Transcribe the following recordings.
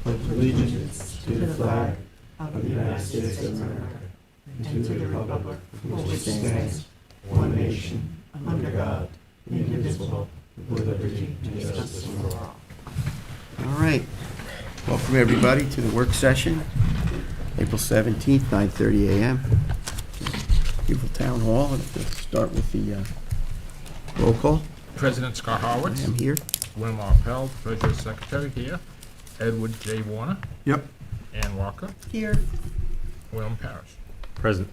pledge allegiance to the flag of the United States of America and to the republic for which it stands, one nation, under God, indivisible, with liberty and justice for all. All right. Welcome, everybody, to the work session, April 17th, 9:30 a.m. Beautiful Town Hall. And we'll start with the roll call. President Scott I Horwitz. am here. William Appel, Treasurer Secretary here. Edward J. Warner. Yep. Ann Walker. Here. William Parrish. Present.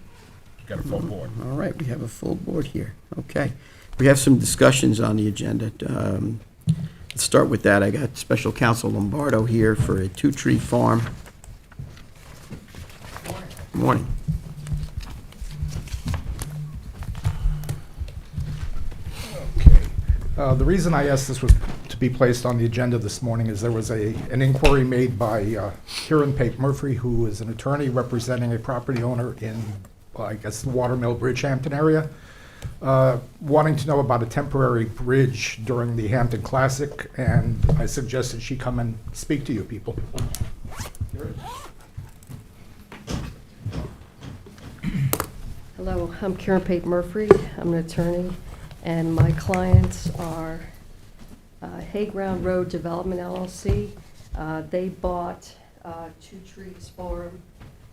You got a full board. All right, we have a full board here. Okay. We have some discussions on the agenda. Let's start with that. I got Special Counsel Lombardo here for a two-tree farm. Good morning. The reason I asked this was to be placed on the agenda this morning is there was an inquiry made by Kieran Pape Murphy, who is an attorney representing a property owner in, I guess, the Watermill Bridgehampton area, wanting to know about a temporary bridge during the Hampton Classic, and I suggested she come and speak to you people. Hello, I'm Karen Pape Murphy. I'm an attorney, and my clients are Hayground Road Development LLC. They bought Two Trees Farm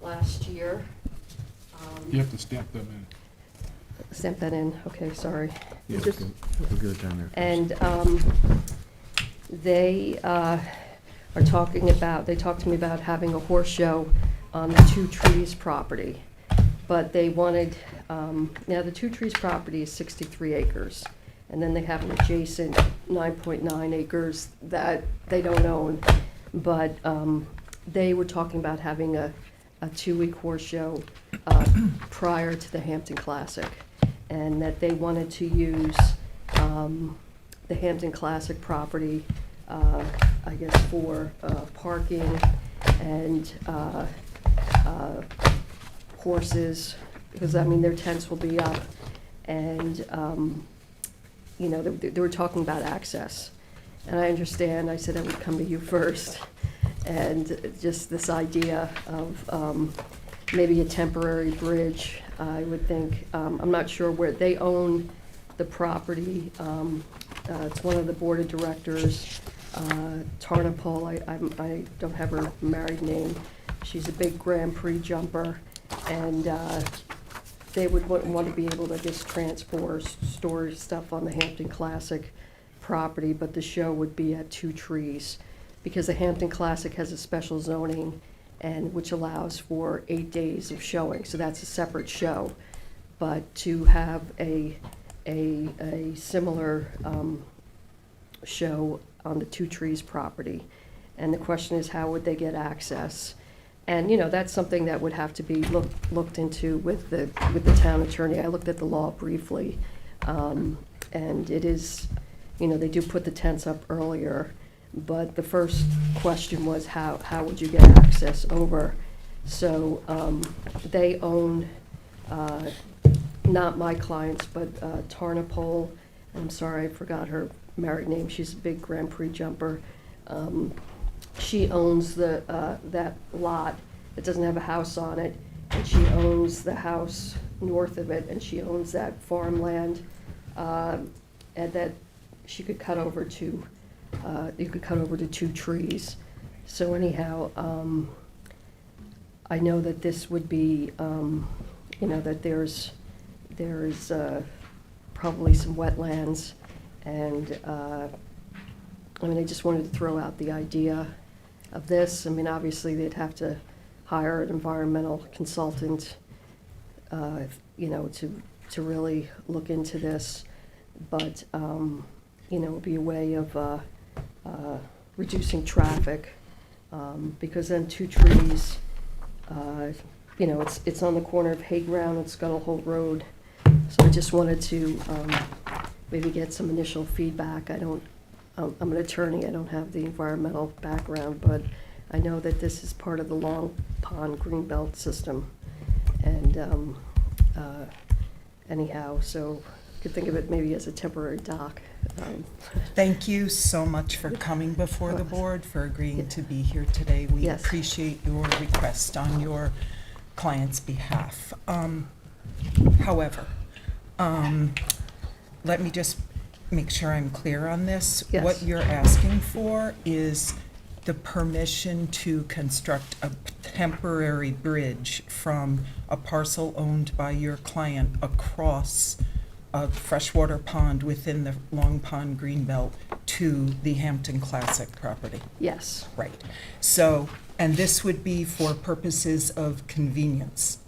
last year. You have to stamp them in. Stamp that in, okay, sorry. Yeah, we'll get it down there. And they talked to me about having a horse show on the Two Trees property. But they wanted, now the Two Trees property is 63 acres. And then they have an adjacent 9.9 acres that they don't own. But they were talking about having a 2-week horse show prior to the Hampton Classic. And that they wanted to use the Hampton Classic property, I guess, for parking and horses, because, I mean, their tents will be up. And, you know, they were talking about access. And I understand, I said I would come to you first. And just this idea of maybe a temporary bridge, I would think. I'm not sure where they own the property. It's one of the board of directors, Tarnapol. I don't have her married name. She's a big Grand Prix jumper, and they would want to be able to just store stuff on the Hampton Classic property, but the show would be at Two Trees, because the Hampton Classic has a special zoning, and which allows for 8 days of showing, so that's a separate show. But to have a similar show on the Two Trees property, and the question is, how would they get access? And, you know, that's something that would have to be looked into with the town attorney. I looked at the law briefly, and it is, you know, they do put the tents up earlier. But the first question was, how would you get access over? So they own, not my clients, but Tarnapol. I'm sorry, I forgot her married name. She's a big Grand Prix jumper. She owns that lot. It doesn't have a house on it. And she owns the house north of it, and she owns that farmland, and that she could cut over to. You could cut over to Two Trees. So anyhow, I know that this would be, you know, that there's probably some wetlands, and I mean, I just wanted to throw out the idea of this. I mean, obviously they'd have to hire an environmental consultant, you know, to really look into this, but you know, it would be a way of reducing traffic, because then Two Trees, you know, it's on the corner of Hayground and Scuttle Hole Road. So I just wanted to maybe get some initial feedback. I'm an attorney, I don't have the environmental background, but I know that this is part of the Long Pond Greenbelt system. And anyhow, so you could think of it maybe as a temporary dock. Thank you so much for coming before the board, for agreeing to be here today. We Yes. appreciate your request on your client's behalf. However, let me just make sure I'm clear on this. Yes. What you're asking for is the permission to construct a temporary bridge from a parcel owned by your client across a freshwater pond within the Long Pond Greenbelt to the Hampton Classic property. Yes, Right. So, and this would be for purposes of convenience.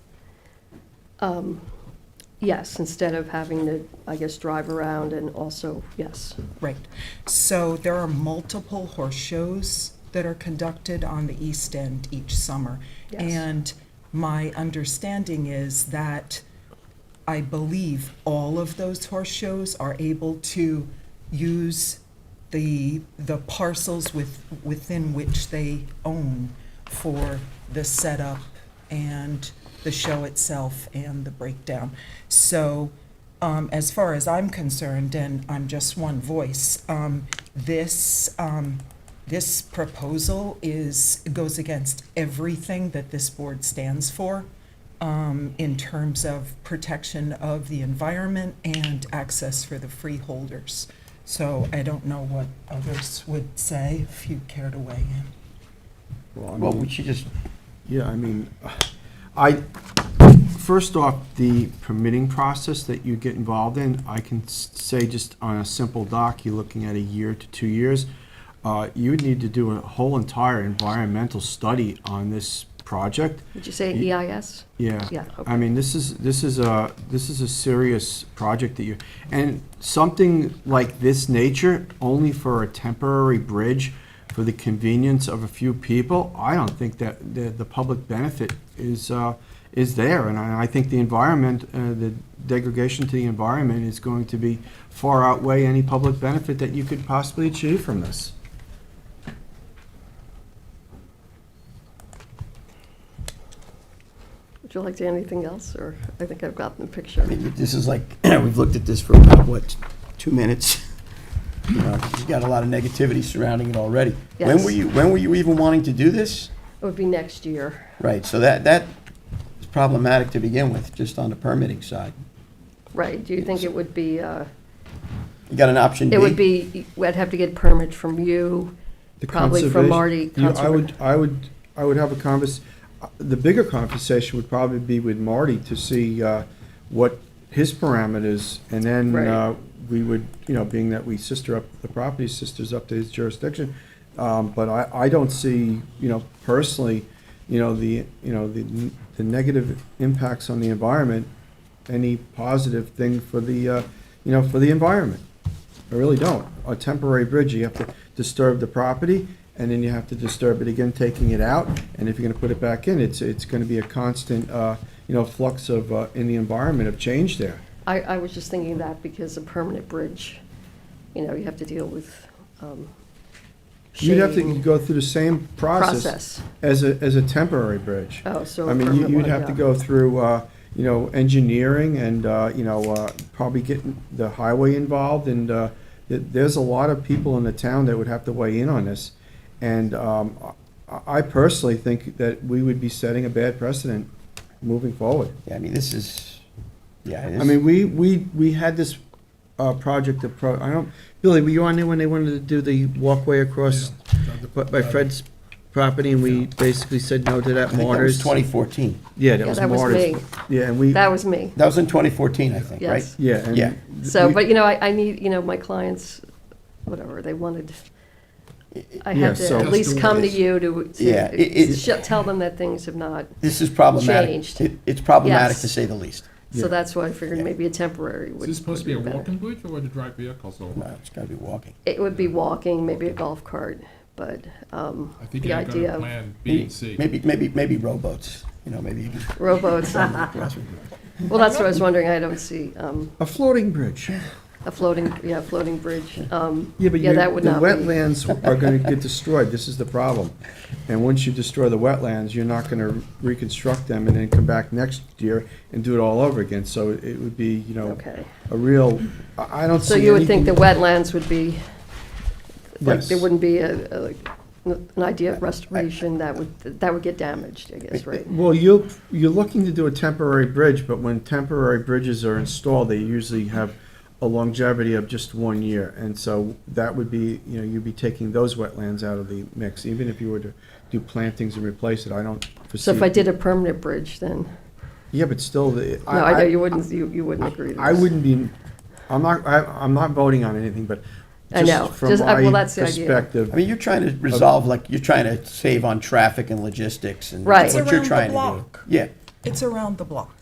yes, instead of having to, I guess, drive around and also, yes. Right. So there are multiple horse shows that are conducted on the East End each summer. Yes. And my understanding is that I believe all of those horse shows are able to use the parcels within which they own for the setup and the show itself and the breakdown. So, as far as I'm concerned, and I'm just one voice, this proposal goes against everything that this board stands for, in terms of protection of the environment and access for the freeholders. So I don't know what others would say, if you care to weigh in. Well, we should just, Yeah, I mean, first off, the permitting process that you get involved in, I can say just on a simple dock, you're looking at a year to 2 years. You would need to do a whole entire environmental study on this project. Would you say EIS? Yeah. Yeah, okay. I mean, this is a serious project that and something like this nature, only for a temporary bridge for the convenience of a few people, I don't think that the public benefit is there. And I think the environment, the degradation to the environment is going to be far outweigh any public benefit that you could possibly achieve from this. Would you like to add anything else, or I think I've gotten the picture? I mean, this is like, we've looked at this for about, what, 2 minutes? You know, you've got a lot of negativity surrounding it already. When Yes. were you even wanting to do this? It would be next year. Right, so that is problematic to begin with, just on the permitting side. Right, do you think it would be, You got an option B? it would be, we'd have to get permit from you, The probably from Marty. conservation- I would have a the bigger conversation would probably be with Marty to see what his parameters, and then Right. we would, being that we the property sisters up to his jurisdiction. But I don't see, personally, the negative impacts on the environment, any positive thing for the, for the environment. I really don't. A temporary bridge, you have to disturb the property, and then you have to disturb it again, taking it out. And if you're gonna put it back in, it's gonna be a constant, flux of, in the environment of change there. I was just thinking that because a permanent bridge, you have to deal with You'd have to shading go through the same process as a temporary bridge. Oh, so I a mean, permanent you'd one, have to yeah. go through, engineering and, probably getting the highway involved, and there's a lot of people in the town that would have to weigh in on this. And I personally think that we would be setting a bad precedent moving forward. Yeah, I mean, this is, yeah. I mean, we had this project, Billy, were you on there when they wanted to do the walkway across by Fred's property, and we basically said no to that I think that was Martyrs? 2014. Yeah, that Yeah, was that was Martyrs. me. Yeah, and we, That was me. That was in 2014, I think, right? Yes. yeah. and Yeah. So, we- but, I need, my clients, whatever, they wanted, I Yeah, had to so- at least come to you Yeah, to tell them that things have not, This is problematic. Changed. It's problematic, Yes. to say the least. so Yeah. that's why I figured maybe a temporary would. Is this supposed to be a would better. walking bridge or to drive vehicles over? No, it's gotta be walking. It would be walking, maybe a golf cart, but I think the you have got idea a of plan B and C. Maybe rowboats, maybe you can rowboats, well, that's what I was wondering, I don't see, A floating bridge. floating bridge. Yeah, but Yeah, that would not be. the wetlands are gonna get destroyed, this is the problem. And once you destroy the wetlands, you're not gonna reconstruct them and then come back next year and do it all over again, so it would be, Okay. a real, I don't see So anything. you would think the wetlands would be, like, Yes. there wouldn't be an idea of restoration that would get damaged, I guess, right? Well, you're looking to do a temporary bridge, but when temporary bridges are installed, they usually have a longevity of just 1 year. And so that would be, you'd be taking those wetlands out of the mix, even if you were to do plantings and replace it, I don't foresee. So if I did a permanent bridge, then, Yeah, but still, no, I know you wouldn't agree to I this. wouldn't be, I'm not voting on anything, but I know. just from Just- well, my that's the idea. perspective. I mean, you're trying to resolve, like, you're trying to save on traffic and logistics and Right. what It's you're around the trying to do. block. Yeah, It's around the block.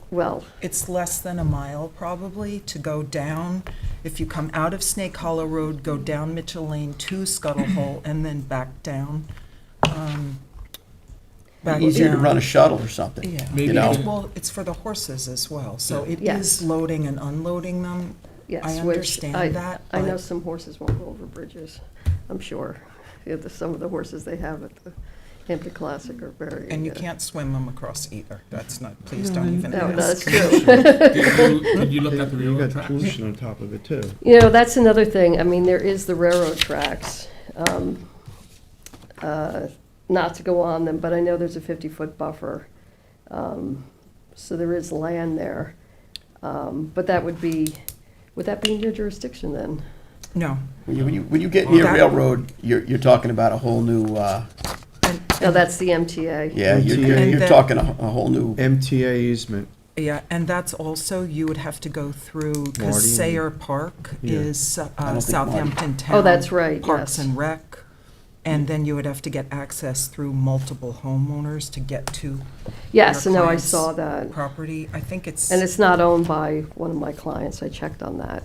Well, It's less than a mile probably to go down. If you come out of Snake Hollow Road, go down Mitchell Lane to Scuttle Hole and then back down. Back easier to down. run a shuttle or something. Yeah. You know? Well, it's for the horses as well, so it Yes. is loading and unloading them. yes. I which understand that, I know but- some horses won't go over bridges, I'm sure. Some of the horses they have at the Hampton Classic are very. And you can't swim them across either. That's not, please don't even No, that's ask. true. Did you look at the You railroad got tracks? pollution on top of it, too. That's another thing. I mean, there is the railroad tracks. Not to go on them, but I know there's a 50-foot buffer. So there is land there. But would that be in your jurisdiction then? No. When you get near That- railroad, you're talking about a whole new, No, that's the MTA. yeah, MTA. you're And then- talking a whole new, MTA easement. Yeah, and that's also, you would have to go through, Marty because and- Sayre Park Yeah. is don't think Marty- Southampton Town. Oh, that's right, Parks yes. and Rec. And then you would have to get access through multiple homeowners to get to Yes, your no, I client's saw that. property. I think it's. And it's not owned by one of my clients. I checked on that.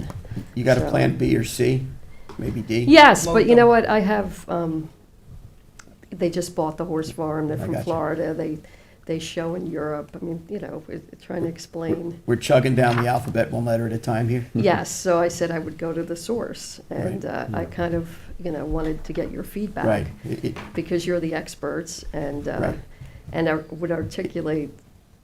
you got a So- plan B or C, maybe D? Yes, but you know Local. what? I have, they just bought the horse farm. They're I from gotcha. Florida. They show in Europe. I mean, trying to explain. We're chugging down the alphabet one letter at a time here. Yes, so I said I would go to the source. And I kind of, wanted to get your feedback. Right. Because you're the experts and, Right. and I would articulate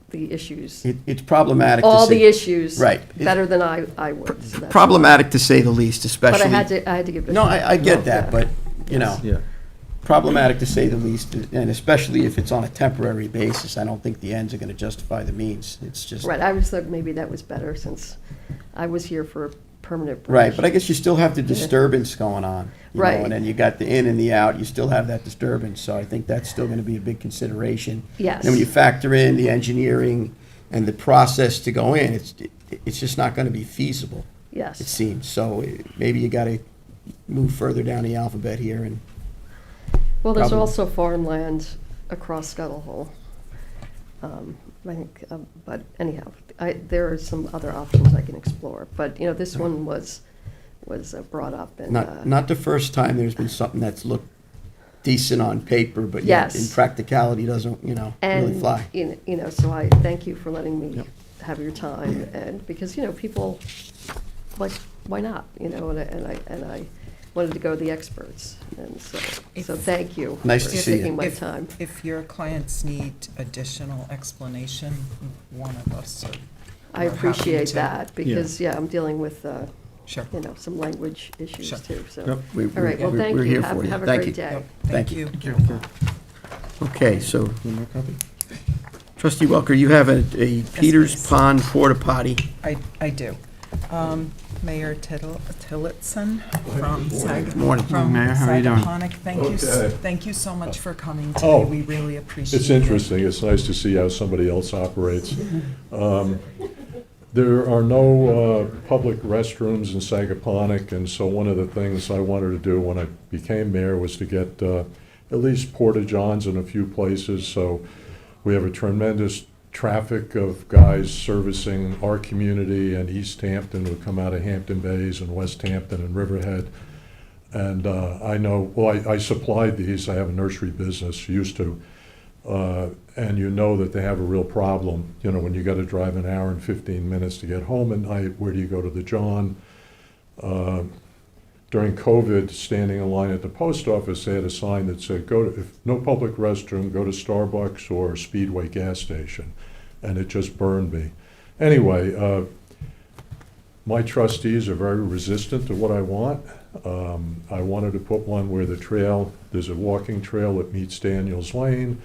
the issues. It's problematic to All say. the issues. Right. Better than I would. so that's- Problematic to say the least, especially. But I had to give it. No, I get that, Yeah. but, Yeah. problematic to say the least, and especially if it's on a temporary basis. I don't think the ends are gonna justify the means. It's just. Right, I was thought maybe that was better since I was here for a permanent bridge. Right, but I guess you still have the disturbance going on. you know, Right. And then you got the in and the out, you still have that disturbance, so I think that's still gonna be a big consideration. Yes. And when you factor in the engineering and the process to go in, it's just not gonna be feasible, it Yes, seems. So maybe you gotta move further down the alphabet here and, well, there's Probably. also farmland across Scuttle Hole. I think, but anyhow, there are some other options I can explore, but, this one was brought up and. not the first time there's been something that's looked decent on paper, but yet in Yes. practicality doesn't, really And, fly. So I thank you for letting me Yep. have your time, and, because, people, like, why not, and I wanted to go to the experts, and so thank you. Nice for to see you. taking my If- time. If your clients need additional explanation, one of us are. I we're happy appreciate to- that, because, I'm dealing with, Sure. some language issues Sure. too, so. Yep, All right, well, thank we're you. here for you. Have a Thank great you. day. Yep, Thank thank you. you. Okay, so One more copy? trustee Welker, you have a Peters please. Pond porta potty. I do. Mayor Tillotson from Sag. Morning, from Mayor. How are you doing? Sagaponic. Thank you so much for coming today. Oh, We really appreciate it. It's interesting. It's nice to see how somebody else operates. There are no public restrooms in Sagaponic, and so one of the things I wanted to do when I became mayor was to get at least porta-johns in a few places. So we have a tremendous traffic of guys servicing our community and East Hampton who come out of Hampton Bays and West Hampton and Riverhead. And I know, well, I supplied these. I have a nursery business, used to. And you know that they have a real problem. When you got to drive an hour and 15 minutes to get home at night, where do you go to the John? During COVID, standing in line at the post office, they had a sign that said, if no public restroom, go to Starbucks or Speedway gas station. And it just burned me. Anyway, my trustees are very resistant to what I want. I wanted to put one where there's a walking trail that meets Daniels Lane,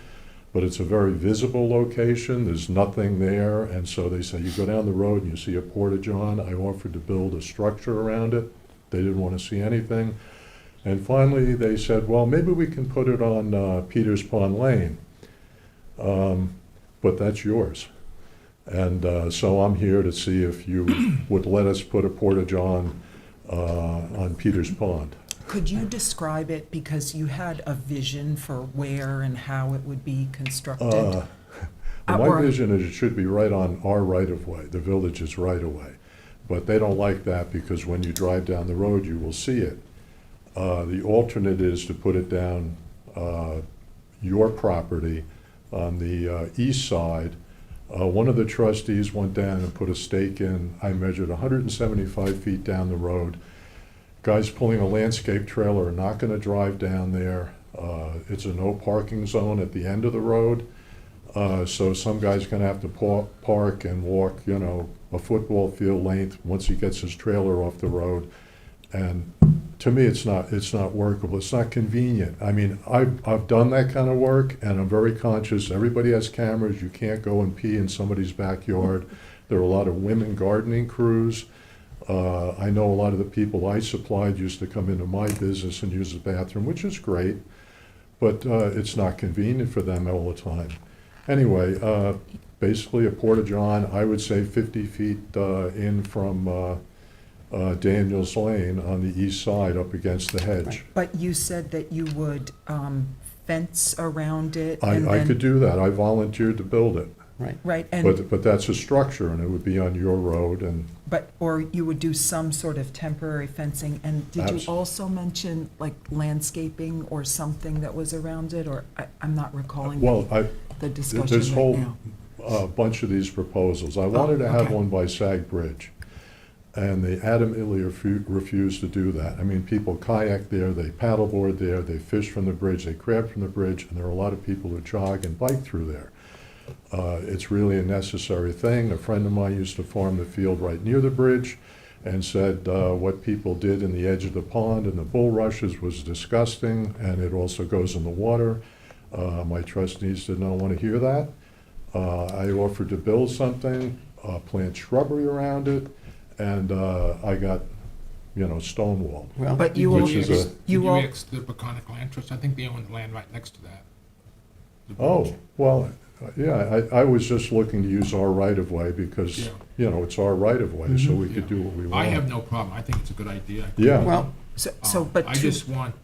but it's a very visible location. There's nothing there. And so they say, you go down the road and you see a porta-john. I offered to build a structure around it. They didn't want to see anything. And finally, they said, well, maybe we can put it on Peters Pond Lane. But that's yours. And so I'm here to see if you would let us put a porta-john on Peters Pond. Could you describe it, because you had a vision for where and how it would be constructed? My Or- vision is it should be right on our right-of-way, the village's right-of-way. But they don't like that because when you drive down the road, you will see it. The alternate is to put it down your property on the east side. One of the trustees went down and put a stake in. I measured 175 feet down the road. Guys pulling a landscape trailer are not going to drive down there. It's a no parking zone at the end of the road. So some guy's going to have to park and walk, a football field length once he gets his trailer off the road. And to me, it's not workable. It's not convenient. I mean, I've done that kind of work, and I'm very conscious. Everybody has cameras. You can't go and pee in somebody's backyard. There are a lot of women gardening crews. I know a lot of the people I supplied used to come into my business and use the bathroom, which is great, but it's not convenient for them all the time. Anyway, basically a porta-john, I would say 50 feet in from Daniels Lane on the east side up against the hedge. But you said that you would fence around it, I and then, could do that. I volunteered to build it. Right. right, and, But that's a structure, and it would be on your road, and or you would do some sort of temporary fencing, and did you Abs- also mention like landscaping or something that was around it, or I'm not recalling well, the discussion this right whole now. bunch of these proposals. I wanted to have okay. one by Sag Bridge, and they adamantly refused to do that. I mean, people kayak there, they paddleboard there, they fish from the bridge, they crab from the bridge, and there are a lot of people who jog and bike through there. It's really a necessary thing. A friend of mine used to farm the field right near the bridge and said what people did in the edge of the pond and the bulrushes was disgusting, and it also goes in the water. My trustees did not want to hear that. I offered to build something, plant shrubbery around it, and I got, stonewalled. Well, But you Which all, is a- Did you you all, ask the Peconic Land Trust? I think they own the land right next to that. The Oh, bridge. well, yeah, I was just looking to use our right-of-way because, Yeah. it's our right-of-way, so we could do what we want. I have no problem. I think it's a good idea. Yeah. well, but I to- just want,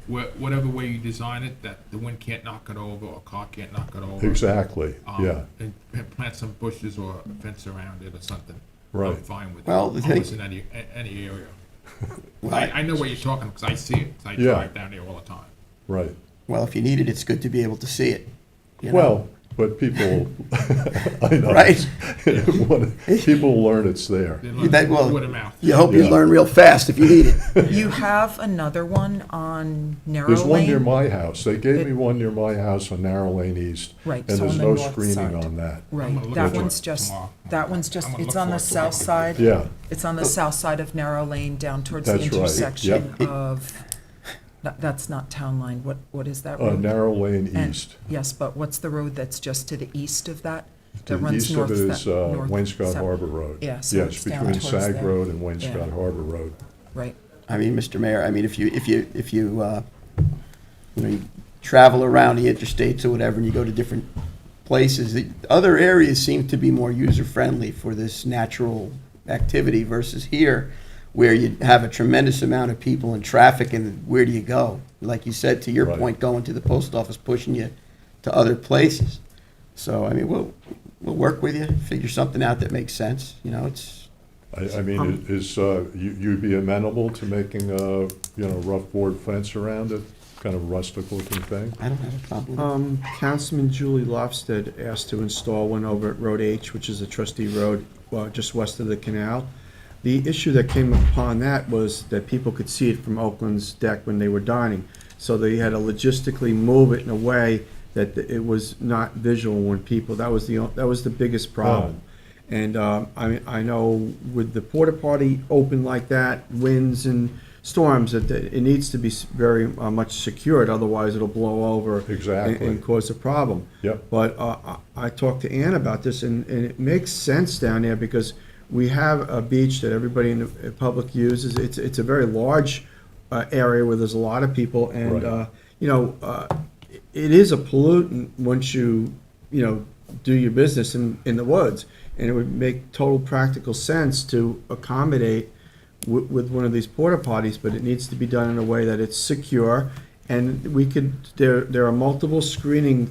whatever way you design it, that the wind can't knock it over, or a car can't knock it over. Exactly, yeah, And plant some bushes or a fence around it or something. Right. I'm fine with it. Well, the thing- Almost in any area. well, I know what you're talking, because I see it, 'cause I Yeah. drive down there all the time. right. well, if you need it, it's good to be able to see it. you know? Well, but people, I know. Right. People learn it's there. They You learn bet- well, word of mouth. You hope you Yeah. learn real fast if you need it. you have another one on Narrow There's one near Lane? my house. They gave It- me one near my house on Narrow Lane East. Right, And so there's on the no north screening side. on that. I'm Right, gonna look that for one's it just, tomorrow. that one's just, I'm gonna it's look on the for it south tomorrow. side. Yeah, It's on the south side of Narrow Lane, down towards the That's right, intersection yep. of, that's not Town Line, what is that road? Narrow Lane And- East. Yes, but what's the road that's just to the east of that? To That the runs east of north, it is north, Wainscot south. Harbor Road. Yeah, so Yes, it's down between towards Sag there. Road and Wainscot Yeah. Harbor Road. Right, I mean, Mr. Mayor, I mean, if you you travel around the interstates or whatever, and you go to different places, the other areas seem to be more user-friendly for this natural activity versus here, where you have a tremendous amount of people and traffic, and where do you go? Like you said, to your Right. point, going to the post office, pushing you to other places. So, I mean, we'll work with you, figure something out that makes sense, it's, I mean, you'd be amenable to making a, rough board fence around it, kind of rustic looking thing? I don't have a problem with it. Councilman Julie Lofsted asked to install one over at Road H, which is a trustee road, just west of the canal. the issue that came upon that was that people could see it from Oakland's deck when they were dining. So they had to logistically move it in a way that it was not visual when people, that was the biggest problem. And I know with the porta potty open like that, winds and storms, that it needs to be very much secured, otherwise it'll blow over. Exactly. And cause a problem. Yep. But I talked to Ann about this, and it makes sense down there because we have a beach that everybody in the public uses. It's a very large area where there's a lot of people, and Right. It is a pollutant once you do your business in the woods, and it would make total practical sense to accommodate with one of these porta potties, but it needs to be done in a way that it's secure. And there are multiple screening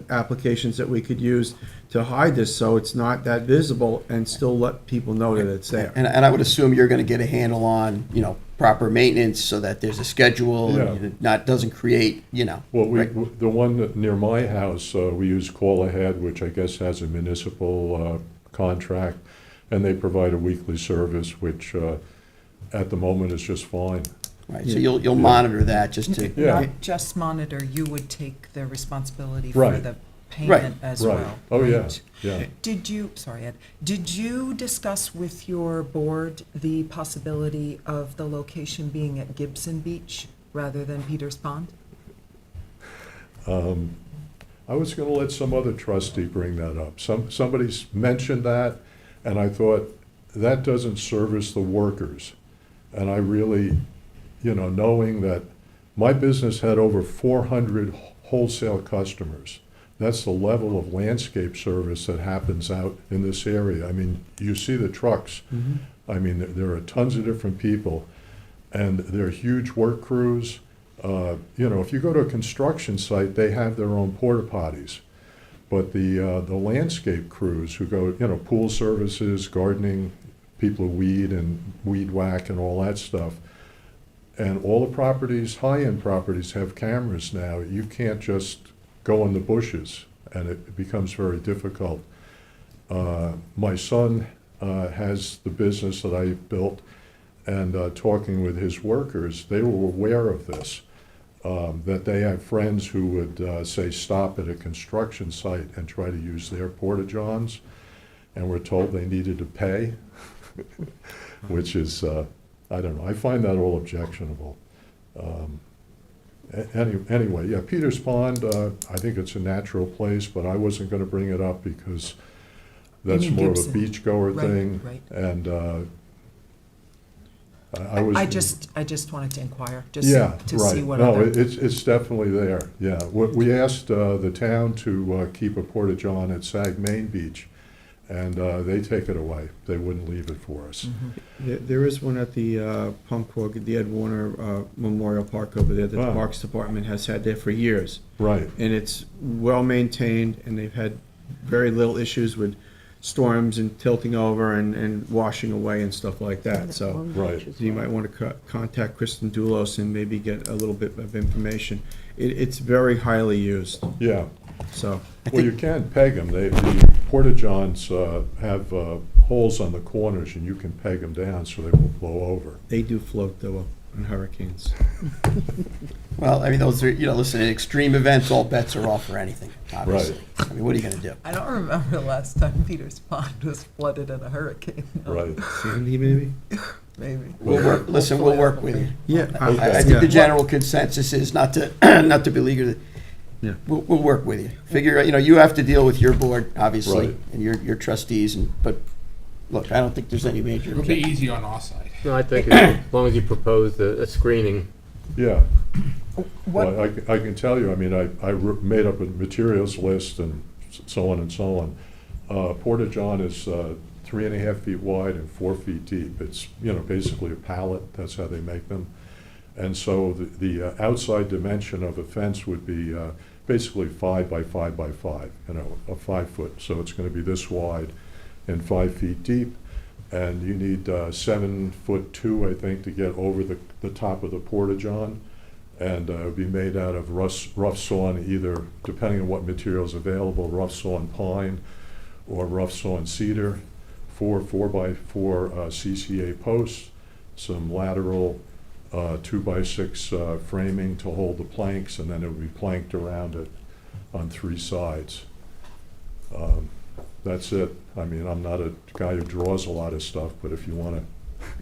applications that we could use to hide this, so it's not that visible and still let people know that it's there. And I would assume you're gonna get a handle on, proper maintenance so that there's a schedule and it doesn't create, Well, right. the one that near my house, we use Call Ahead, which I guess has a municipal contract, and they provide a weekly service, which at the moment is just fine. Right, so you'll monitor that just to. Yeah. Not just monitor, you would take the responsibility for Right. the payment as Right. well. Oh, yeah, right? yeah. Did you, sorry, Ed, did you discuss with your board the possibility of the location being at Gibson Beach rather than Peters Pond? I was gonna let some other trustee bring that up. Somebody's mentioned that, and I thought, that doesn't service the workers. And I really, knowing that my business had over 400 wholesale customers, that's the level of landscape service that happens out in this area. I mean, you see the trucks. I mean, there are tons of different people, and they're huge work crews. If you go to a construction site, they have their own porta potties. But the landscape crews who go, pool services, gardening, people who weed and weed whack and all that stuff. And all the properties, high-end properties, have cameras now. You can't just go in the bushes, and it becomes very difficult. My son has the business that I built, and talking with his workers, they were aware of this, that they have friends who would say stop at a construction site and try to use their porta-johns, and were told they needed to pay, which is, I don't know, I find that all objectionable. Anyway, yeah, Peters Pond, I think it's a natural place, but I wasn't gonna bring it up because that's mean more of a Gibson. beachgoer Right, thing. right. And I was. I just wanted to inquire, Yeah, just to see right. what No, other. it's definitely there, yeah. We asked the town to keep a porta-john at Sag Main Beach, and they take it away. They wouldn't leave it for us. There is one at the Pump Cork, the Ed Warner Memorial Park over there that the Ah. Parks Department has had there for years. Right, And it's well-maintained, and they've had very little issues with storms and tilting over and washing away and stuff like that, so. right. So you might want to contact Kristen Doulos and maybe get a little bit of information. It's very highly used, Yeah. so. Well, you can peg them. The porta-johns have holes on the corners, and you can peg them down so they won't blow over. They do float though in hurricanes. Well, I mean, those are, listen, in extreme events, all bets are off for anything, obviously. I mean, what are you gonna do? I don't remember the last time Peters Pond was flooded in a hurricane. Right. Sandy, maybe? Maybe. We'll work with you. Yeah. I think the general consensus is not to, not to beleaguer, Yeah. we'll work with you. Figure out, you have to deal with your board, obviously, Right. and your trustees, but, look, I don't think there's any major. It'll be easy on our side. No, I think as long as you propose a screening, Yeah. What, Well, I can tell you, I mean, I made up a materials list and so on and so on. Porta-john is 3.5 feet wide and 4 feet deep. It's, basically a pallet, that's how they make them. And so the outside dimension of a fence would be basically 5 by 5 by 5, a 5 foot. So it's gonna be this wide and 5 feet deep. And you need 7'2", I think, to get over the top of the porta-john. And it would be made out of rough sawn, either, depending on what material is available, rough sawn pine or rough sawn cedar. 4 4x4 CCA posts, some lateral 2x6 framing to hold the planks, and then it would be planked around it on 3 sides. That's it. I mean, I'm not a guy who draws a lot of stuff, but if you want a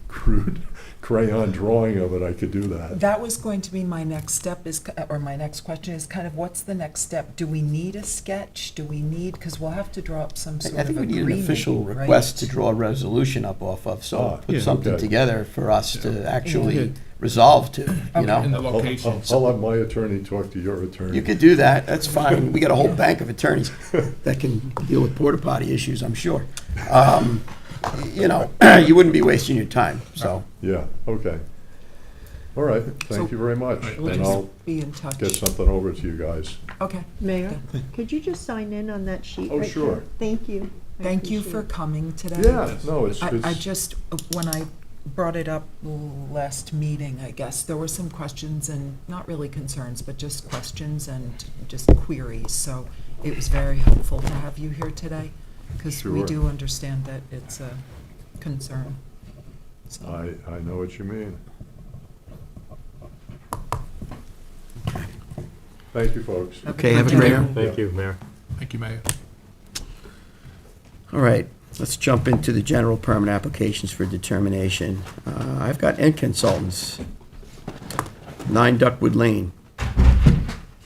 crude crayon drawing of it, I could do that. That was going to be my next step, or my next question is kind of, what's the next step? Do we need a sketch? Do we need, because we'll have to draw up some sort I of think we agreement, need an official right? request to draw a resolution up off of, so put yeah, something okay. together for us to actually Yeah. resolve to, you Okay. know? And the location. I'll have my attorney talk to your attorney. You could do that, that's fine. We got a whole bank of attorneys that can deal with porta potty issues, I'm sure. You know, you wouldn't be wasting your time, so. Yeah, okay. All right, thank So- you very much. We'll And I'll just be in touch. get something over to you guys. Okay. Mayor, could you just sign in on that sheet Oh, right sure. there? Thank you. I Thank you appreciate for it. coming today. Yeah, no, it's, I just, when I brought it up last meeting, I guess, there were some questions and not really concerns, but just questions and just queries. So it was very helpful to have you here today, because we Sure. do understand that it's a concern. So, I know what you mean. Thank you, folks. Okay, have a great. Thank you, Mayor. Thank you, Mayor. All right, let's jump into the general permit applications for determination. I've got N Consultants, 9 Duckwood Lane.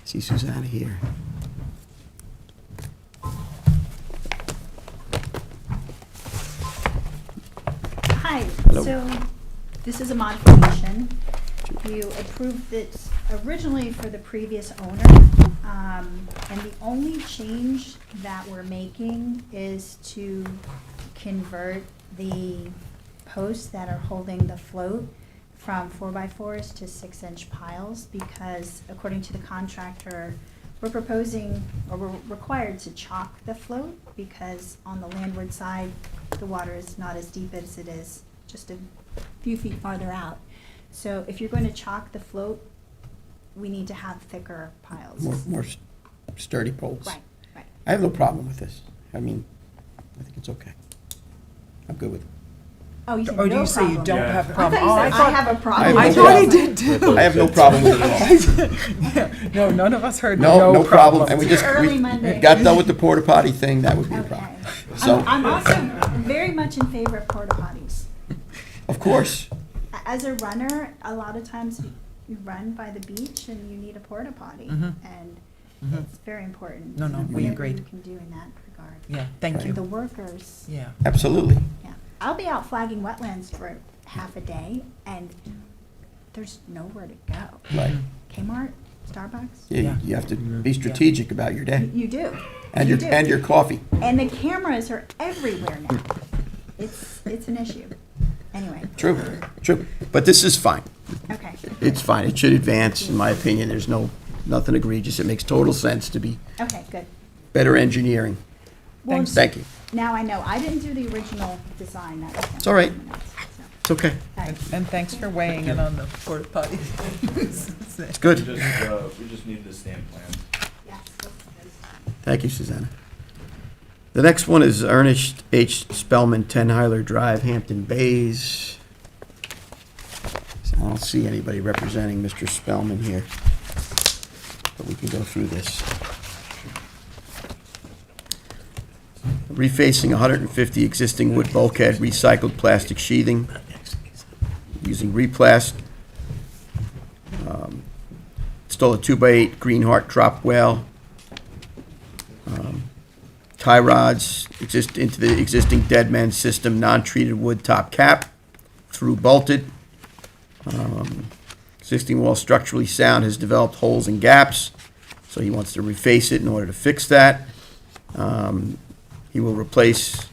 See Susanna here. Hi, Hello. so this is a modification. You approved this originally for the previous owner, and the only change that we're making is to convert the posts that are holding the float from 4x4s to 6-inch piles, because according to the contractor, we're proposing, or we're required to chalk the float, because on the landward side, the water is not as deep as it is just a few feet farther out. So if you're going to chalk the float, we need to have thicker piles. More sturdy poles. Right, right. I have no problem with this. I mean, I think it's okay. I'm good with it. Oh, you said or do no you say you problem. don't Yeah. have a I problem? thought you said I thought- have a I problem. have I no thought he problem. did too. I have no problem with it at all. No, none of us heard No problem. And we It's just, early we Monday. got done with the porta potty thing, that would be a Okay. problem. So, I'm also very much in favor of porta potties. of course, As a runner, a lot of times you run by the beach and you need a porta potty, Mhm. and Mhm. it's very important. No, no, we Whatever agreed. you can do in that regard. Yeah, thank Right. you. The workers, Yeah. absolutely. yeah. I'll be out flagging wetlands for half a day, and there's nowhere to go. Right. Kmart, Starbucks. Yeah. You have to be strategic about your day. You do. And You your, do. and your coffee. And the cameras are everywhere now. It's an issue. Anyway, True, true. But this is fine. okay, It's fine, it should advance, in my opinion, there's nothing egregious, it makes total sense to be okay, good. better engineering. Well, Thanks. Thank you. Now I know, I didn't do the original design, that was. It's all right. someone else, so. It's okay, All right. And thanks for weighing in on the porta potty. it's good. We just need the stamp plan. Yes. Thank you, Susanna. The next one is Ernest H. Spellman, 10 Hyler Drive, Hampton Bays. I don't see anybody representing Mr. Spellman here, but we can go through this. Refacing 150 existing wood bulkhead, recycled plastic sheathing, using replast. Install a 2x8 Green Heart drop well. Tie rods exist into the existing dead man system, non-treated wood top cap, through bolted. Existing wall structurally sound, has developed holes and gaps, so he wants to reface it in order to fix that. He will replace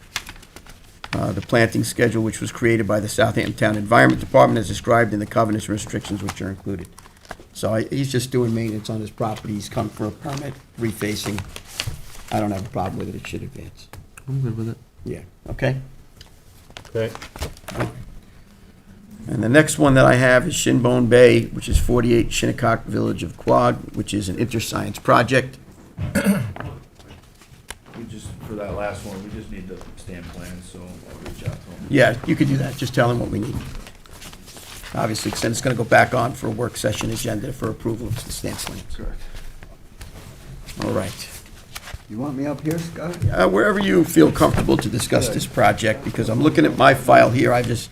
the planting schedule which was created by the Southampton Town Environment Department as described in the covenants and restrictions which are included. So he's just doing maintenance on his property, he's come for a permit, refacing. I don't have a problem with it, it should advance. I'm good with it. Yeah, okay? Okay. And the next one that I have is Shinbone Bay, which is 48 Shinnecock Village of Quogue, which is an inter-science project. we just, for that last one, we just need the stamp plans, so I'll reach out to them. Yeah, you could do that, just tell them what we need. Obviously, 'cause then it's gonna go back on for a work session agenda for approval of the stamp plans. Correct. All right. You want me up here, Scott? Wherever you feel comfortable to discuss this project, because I'm looking at my file here, I just,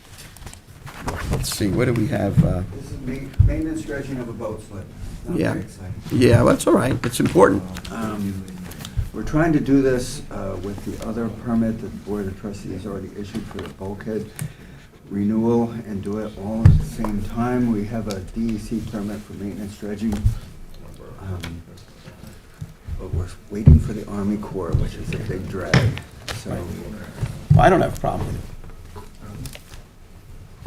let's see, what do we have? This is maintenance dredging of a boat slip. Not Yeah. very exciting. Yeah, well, that's all right, it's important. We're trying to do this with the other permit that the Board of Trustees already issued for the bulkhead renewal and do it all at the same time. We have a DEC permit for maintenance dredging. But we're waiting for the Army Corps, which is a big drag, so. Well, I don't have a problem with it.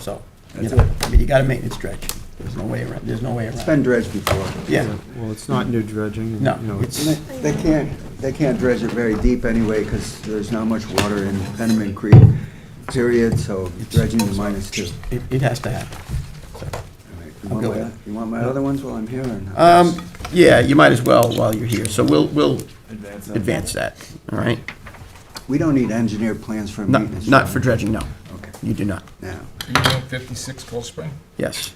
So, you That's know, it. I mean, you got a maintenance dredge. There's no way around, there's no way It's around. been dredged before. Yeah, Well, it's not new dredging. and, No, you know, it's- And they can't dredge it very deep anyway, because there's not much water in Penniman Creek, period, so dredging to -2. it has to happen. All right, I'll go with it. You want my other ones while I'm here, or not? Yeah, you might as well while you're here, so we'll Advance that. advance that, all right? We don't need engineered plans for Not, maintenance. not for dredging, no, Okay, you do not, now, Are you doing 56 Cold Spring? yes.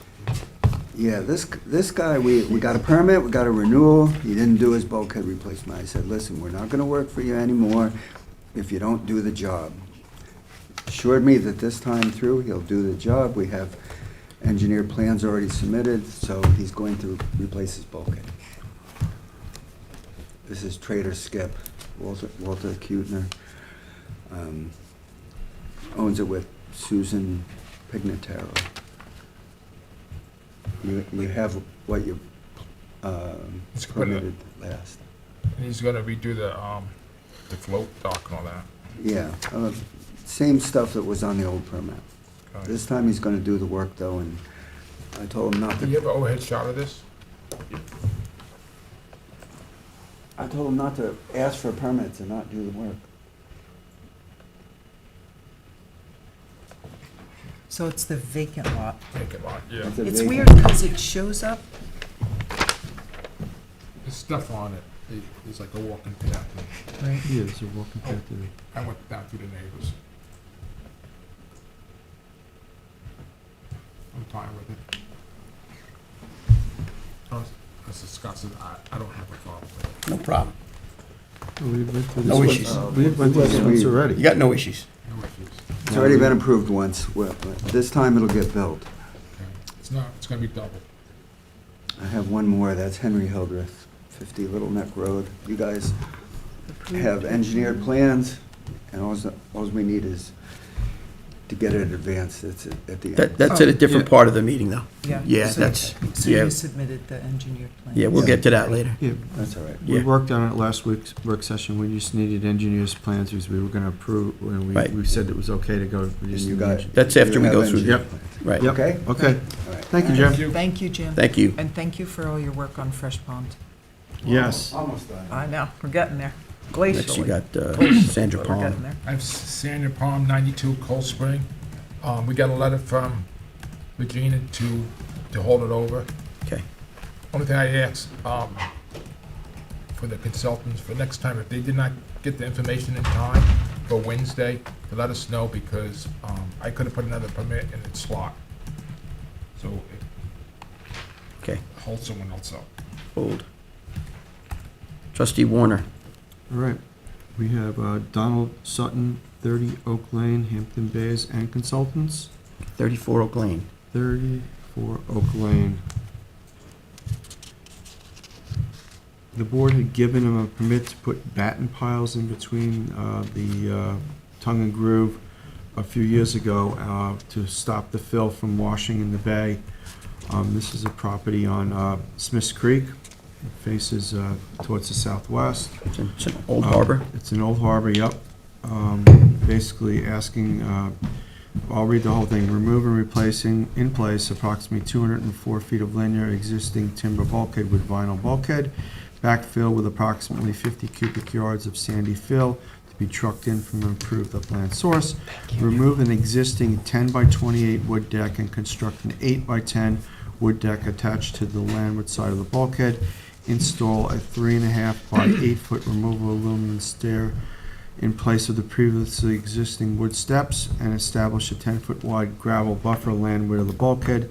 yeah, this guy, we got a permit, we got a renewal, he didn't do his bulkhead replacement. I said, listen, we're not gonna work for you anymore if you don't do the job. Assured me that this time through, he'll do the job. We have engineered plans already submitted, so he's going to replace his bulkhead. This is Trader Skip, Walter Kutner. Owns it with Susan Pignataro. You have what you It's good. permitted last. And he's gonna redo the float dock and all that. Yeah, same stuff that was on the old permit. Okay. This time he's gonna do the work though, and I told him not Do you have to, an overhead shot of this? I told him not to ask for permits and not do the work. So it's the vacant lot. Make it lot, yeah. a It's vacant- weird because it shows up, There's stuff on it. It's like a walking path. right? Yeah, it's a walking path to the. I went down to the neighbors. I'm fine with it. As Scott said, I don't have a problem with it. No problem, We went through No this issues. once. We went through this once you already. got no issues. No issues. It's already been approved once. Well, this time it'll get built. Okay. It's gonna be double. I have one more, that's Henry Hildreth, 50 Little Neck Road. You guys have engineered plans, and all we need is to get it advanced. It's at the end. That's at a different yeah. part of the meeting, though. Yeah, So- that's, So yeah, you submitted the engineered plan? yeah, we'll get to that later. Yeah, That's all right. we Yeah. worked on it last week's work session. We just needed engineers' plans because we were gonna approve, and Right. we said it was okay to go. We And just you needed got. engi- That's after you we have go through engineered Yep. plans. Right, Yep. Okay? Okay, All right. thank you, Thank Jim. you. Thank you, Jim. thank you. And thank you for all your work on Fresh Pond. Yes. Almost done. I know, we're getting there, Next, you glacially. got Sandra But we're getting Palm. there. I have Sandra Palm, 92 Cold Spring. We got a letter from Regina to hold it over. Okay, Only thing I ask, for the consultants, for next time, if they did not get the information in time for Wednesday, to let us know, because, I could have put another permit in its slot. So it okay, holds someone else up. hold. Trustee Warner, All right. We have Donald Sutton, 30 Oak Lane, Hampton Bays, and Consultants. 34 Oak Lane. 34 Oak Lane. The board had given him a permit to put batten piles in between the tongue and groove a few years ago to stop the fill from washing in the bay. This is a property on Smiths Creek. It faces towards the southwest. It's an old harbor. It's an old harbor, yep. Basically asking, I'll read the whole thing. Remove and replacing in place approximately 204 feet of linear existing timber bulkhead with vinyl bulkhead. Backfill with approximately 50 cubic yards of sandy fill to be trucked in from an approved upland source. Remove an existing 10 by 28 wood deck and construct an 8 by 10 wood deck attached to the landward side of the bulkhead. Install a 3.5 by 8 foot removable aluminum stair in place of the previously existing wood steps and establish a 10-foot wide gravel buffer landward of the bulkhead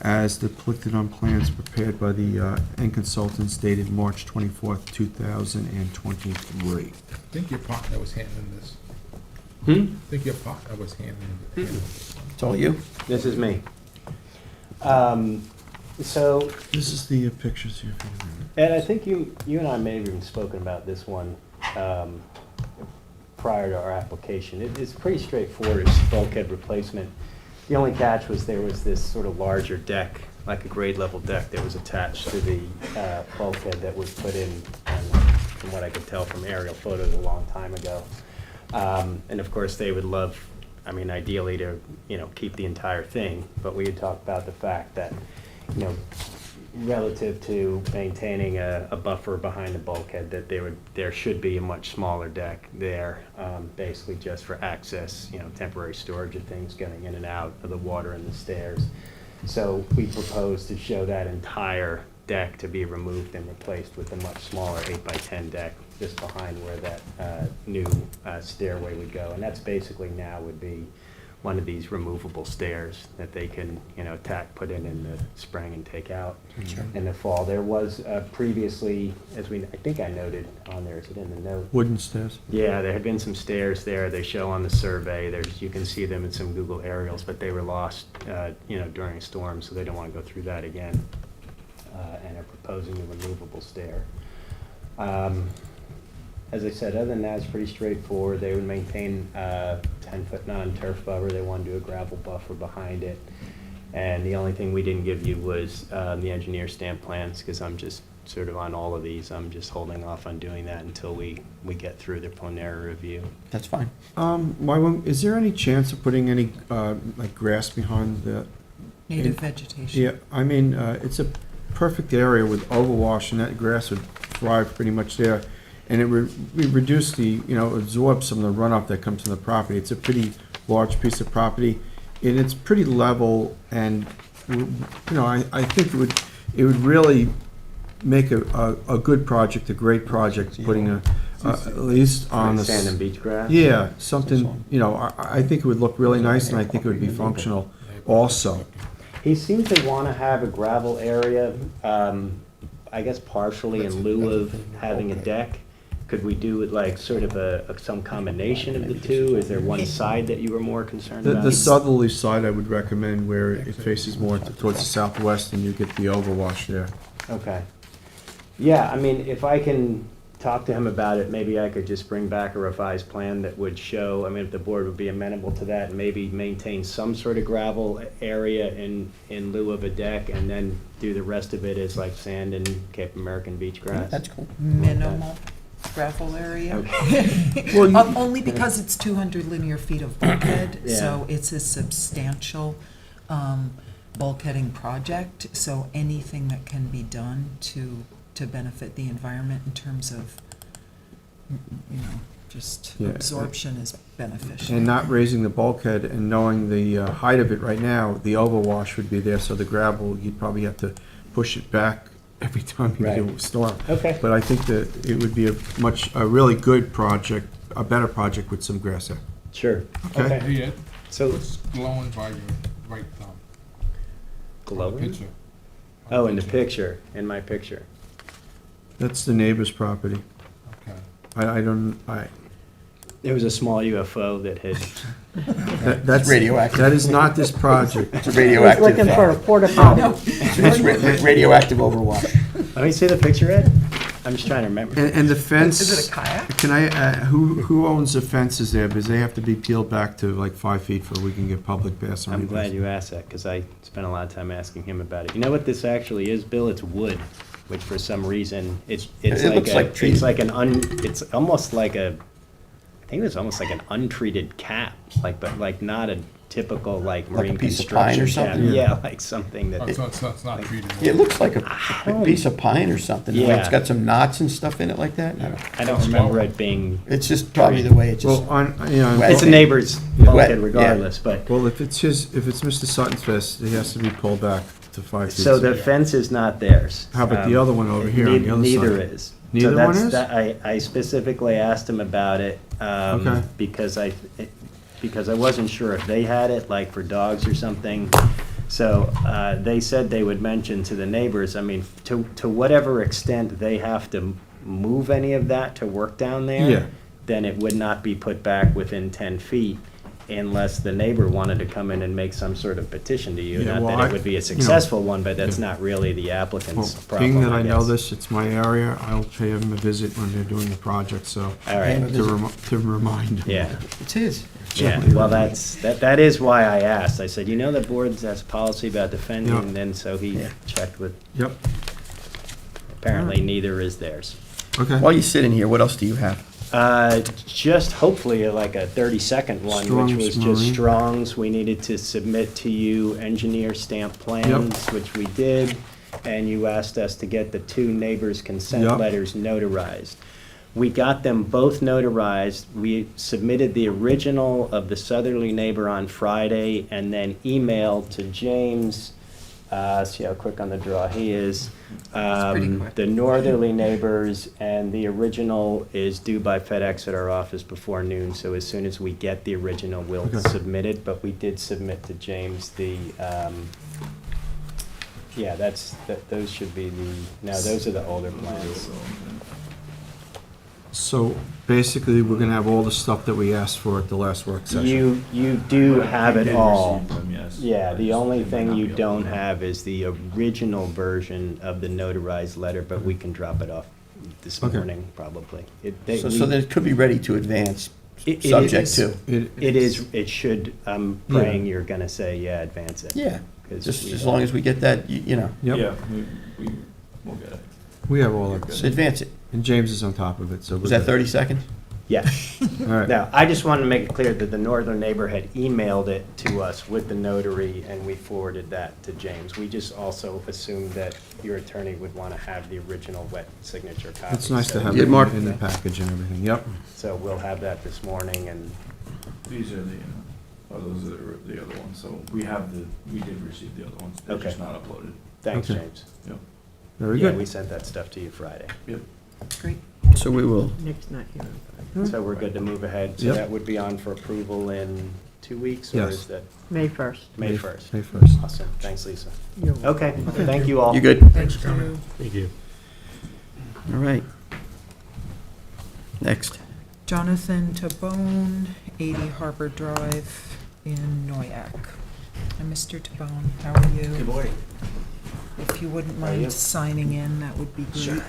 as depicted on plans prepared by the end consultants dated March 24th, 2023. I think your partner was handling this. I think your partner was handling this. It's all you? This is me. So, This is the pictures here. Ed, I think you and I may have even spoken about this one prior to our application. It's pretty straightforward, it's bulkhead replacement. The only catch was there was this sort of larger deck, like a grade level deck that was attached to the bulkhead that was put in, from what I could tell from aerial photos a long time ago. And of course, they would love, I mean, ideally to, keep the entire thing, but we had talked about the fact that, relative to maintaining a buffer behind the bulkhead, that there should be a much smaller deck there, basically just for access, temporary storage of things getting in and out of the water and the stairs. So we proposed to show that entire deck to be removed and replaced with a much smaller 8x10 deck just behind where that new stairway would go. And that's basically now would be one of these removable stairs that they can, put in the spring and take out in the fall. There was previously, I think I noted on there, is it in the note? Wooden stairs. Yeah, there had been some stairs there. They show on the survey. You can see them in some Google aerials, but they were lost, during a storm, so they don't want to go through that again, and are proposing a removable stair. As I said, other than that, it's pretty straightforward. They would maintain 10-foot non-turf buffer. They want to do a gravel buffer behind it. And the only thing we didn't give you was the engineer stamp plans, because I'm just sort of on all of these. I'm just holding off on doing that until we get through the preliminary review. That's fine. Is there any chance of putting any, like grass behind the? Native vegetation. Yeah, I mean, it's a perfect area with overwash, and that grass would thrive pretty much there. And it would reduce the, absorb some of the runoff that comes from the property. It's a pretty large piece of property, and it's pretty level, and, I think it would really make a good project, a great project, putting at least on the. Sand and beach grass? Yeah, something, I think it would look really nice, and I think it would be functional also. He seemed to want to have a gravel area, I guess partially in lieu of having a deck. Could we do it like sort of some combination of the two? Is there one side that you were more concerned about? The southerly side I would recommend, where it faces more towards the southwest, and you get the overwash there. Okay. Yeah, I mean, if I can talk to him about it, maybe I could just bring back a revised plan that would show, if the board would be amenable to that, and maybe maintain some sort of gravel area in lieu of a deck, and then do the rest of it as like sand and Cape American beach grass. That's cool. Minimal gravel area. Okay. Only because it's 200 linear feet of bulkhead, Yeah. so it's a substantial bulkheading project. So anything that can be done to benefit the environment in terms of, just Yeah. absorption is beneficial. And not raising the bulkhead and knowing the height of it right now, the overwash would be there, so the gravel, you'd probably have to push it back every time you do a storm. Okay. But I think that it would be a really good project, a better project with some grass there. Sure. Okay. Hey, Ed, So, what's glowing by your right thumb? glowing? Picture. Oh, in the picture, in my picture. That's the neighbor's property. Okay. There was a small UFO that had. That's radioactive. That is not this project. It's radioactive. Looking for a porta potty. It's radioactive overwash. Let me see the picture, Ed. I'm just trying to remember. And the fence. Is it a kayak? Can I, who owns the fences there? Because they have to be peeled back to like 5 feet for we can get public pass. I'm glad you asked that, because I spent a lot of time asking him about it. You know what this actually is, Bill? It's wood, which for some reason, it's It like looks like trees. it's like it's almost like I think it's almost like an untreated cap, but not a typical marine a piece of pine construction or cap. something? Yeah, like something that. So it's not treated. It looks like a piece of pine or something. Yeah. It's got some knots and stuff in it like that. I don't remember it being. It's just probably the way it just. Well, It's a neighbor's Wet, bulkhead yeah. regardless, but. well, if it's Mr. Sutton's fence, it has to be pulled back to 5 feet. So the fence is not theirs. How about the other one over here on the other side? Neither is. Neither one is? I specifically asked him about it, Okay. because I wasn't sure if they had it, like for dogs or something. So, they said they would mention to the neighbors, I mean, to whatever extent they have to move any of that to work down there. Yeah. Then it would not be put back within 10 feet unless the neighbor wanted to come in and make some sort of petition to you. Yeah, Not well, that I- it would be you a know, successful one, but that's yeah. not really the Well, applicant's problem, being that I know guess. this, it's my area, I'll pay him a visit when they're doing the project, so. All right. To remind him. Yeah. It's his. Yeah, well, that is why I asked. I said, you know, the board has a policy about defending, Yeah. and then so he Yeah. checked with, Yep, apparently neither is theirs. okay. While you're sitting here, what else do you have? Just hopefully like a 30-second one, which Strong's was just Marine. Strong's. We needed to submit to you engineer stamp plans, which we did, and you asked us to get the two neighbors' consent Yep. letters notarized. We got them both notarized. We submitted the original of the southerly neighbor on Friday and then emailed to James. See how quick on the draw he is. The northerly neighbors, and the original is due by FedEx at our office before noon. So as soon as we get the original, we'll Okay. submit it. But we did submit to James the, yeah, those should be those are the older plans. So basically, we're gonna have all the stuff that we asked for at the last work session. You do have it all. Received them, yes. Yeah, the Just only they may thing not you be able don't to- have is the original version of the notarized letter, but we can drop it off this Okay. morning, probably. So that it could be ready to advance, It subject is- to. It should, I'm praying you're gonna say, yeah, advance it. Yeah, 'Cause just we- as long as we get that, you know, Yep, Yeah, we'll get it. we have all of just it, advance it. and James is on top of it, so. Was that 30 seconds? Yeah. All right, Now, I just wanted to make it clear that the northern neighbor had emailed it to us with the notary, and we forwarded that to James. We just also assumed that your attorney would want to have the original wet signature copy. it's nice to So- have Yeah, it Mark. in the package and everything, yep. So we'll have that this morning, and These are those are the other ones, so we did receive the other ones, they're just Okay. not uploaded. thanks, Okay. James. Yep. Very Yeah, good. we sent that stuff to you Friday. Yep. Great. So we will, Nick's not here. So we're good to move ahead. So Yep. that would be on for approval in 2 weeks, or Yes. is that May 1st. May 1st? May 1st. Awesome. Thanks, Lisa. Okay, thank you all. you good? Thank you. Thank you. All right. Next. Jonathan Tabone, 80 Harbor Drive in Noyak. And Mr. Tabone, how are you? Good morning. If you wouldn't How are you? mind signing in, that would be great. Sure.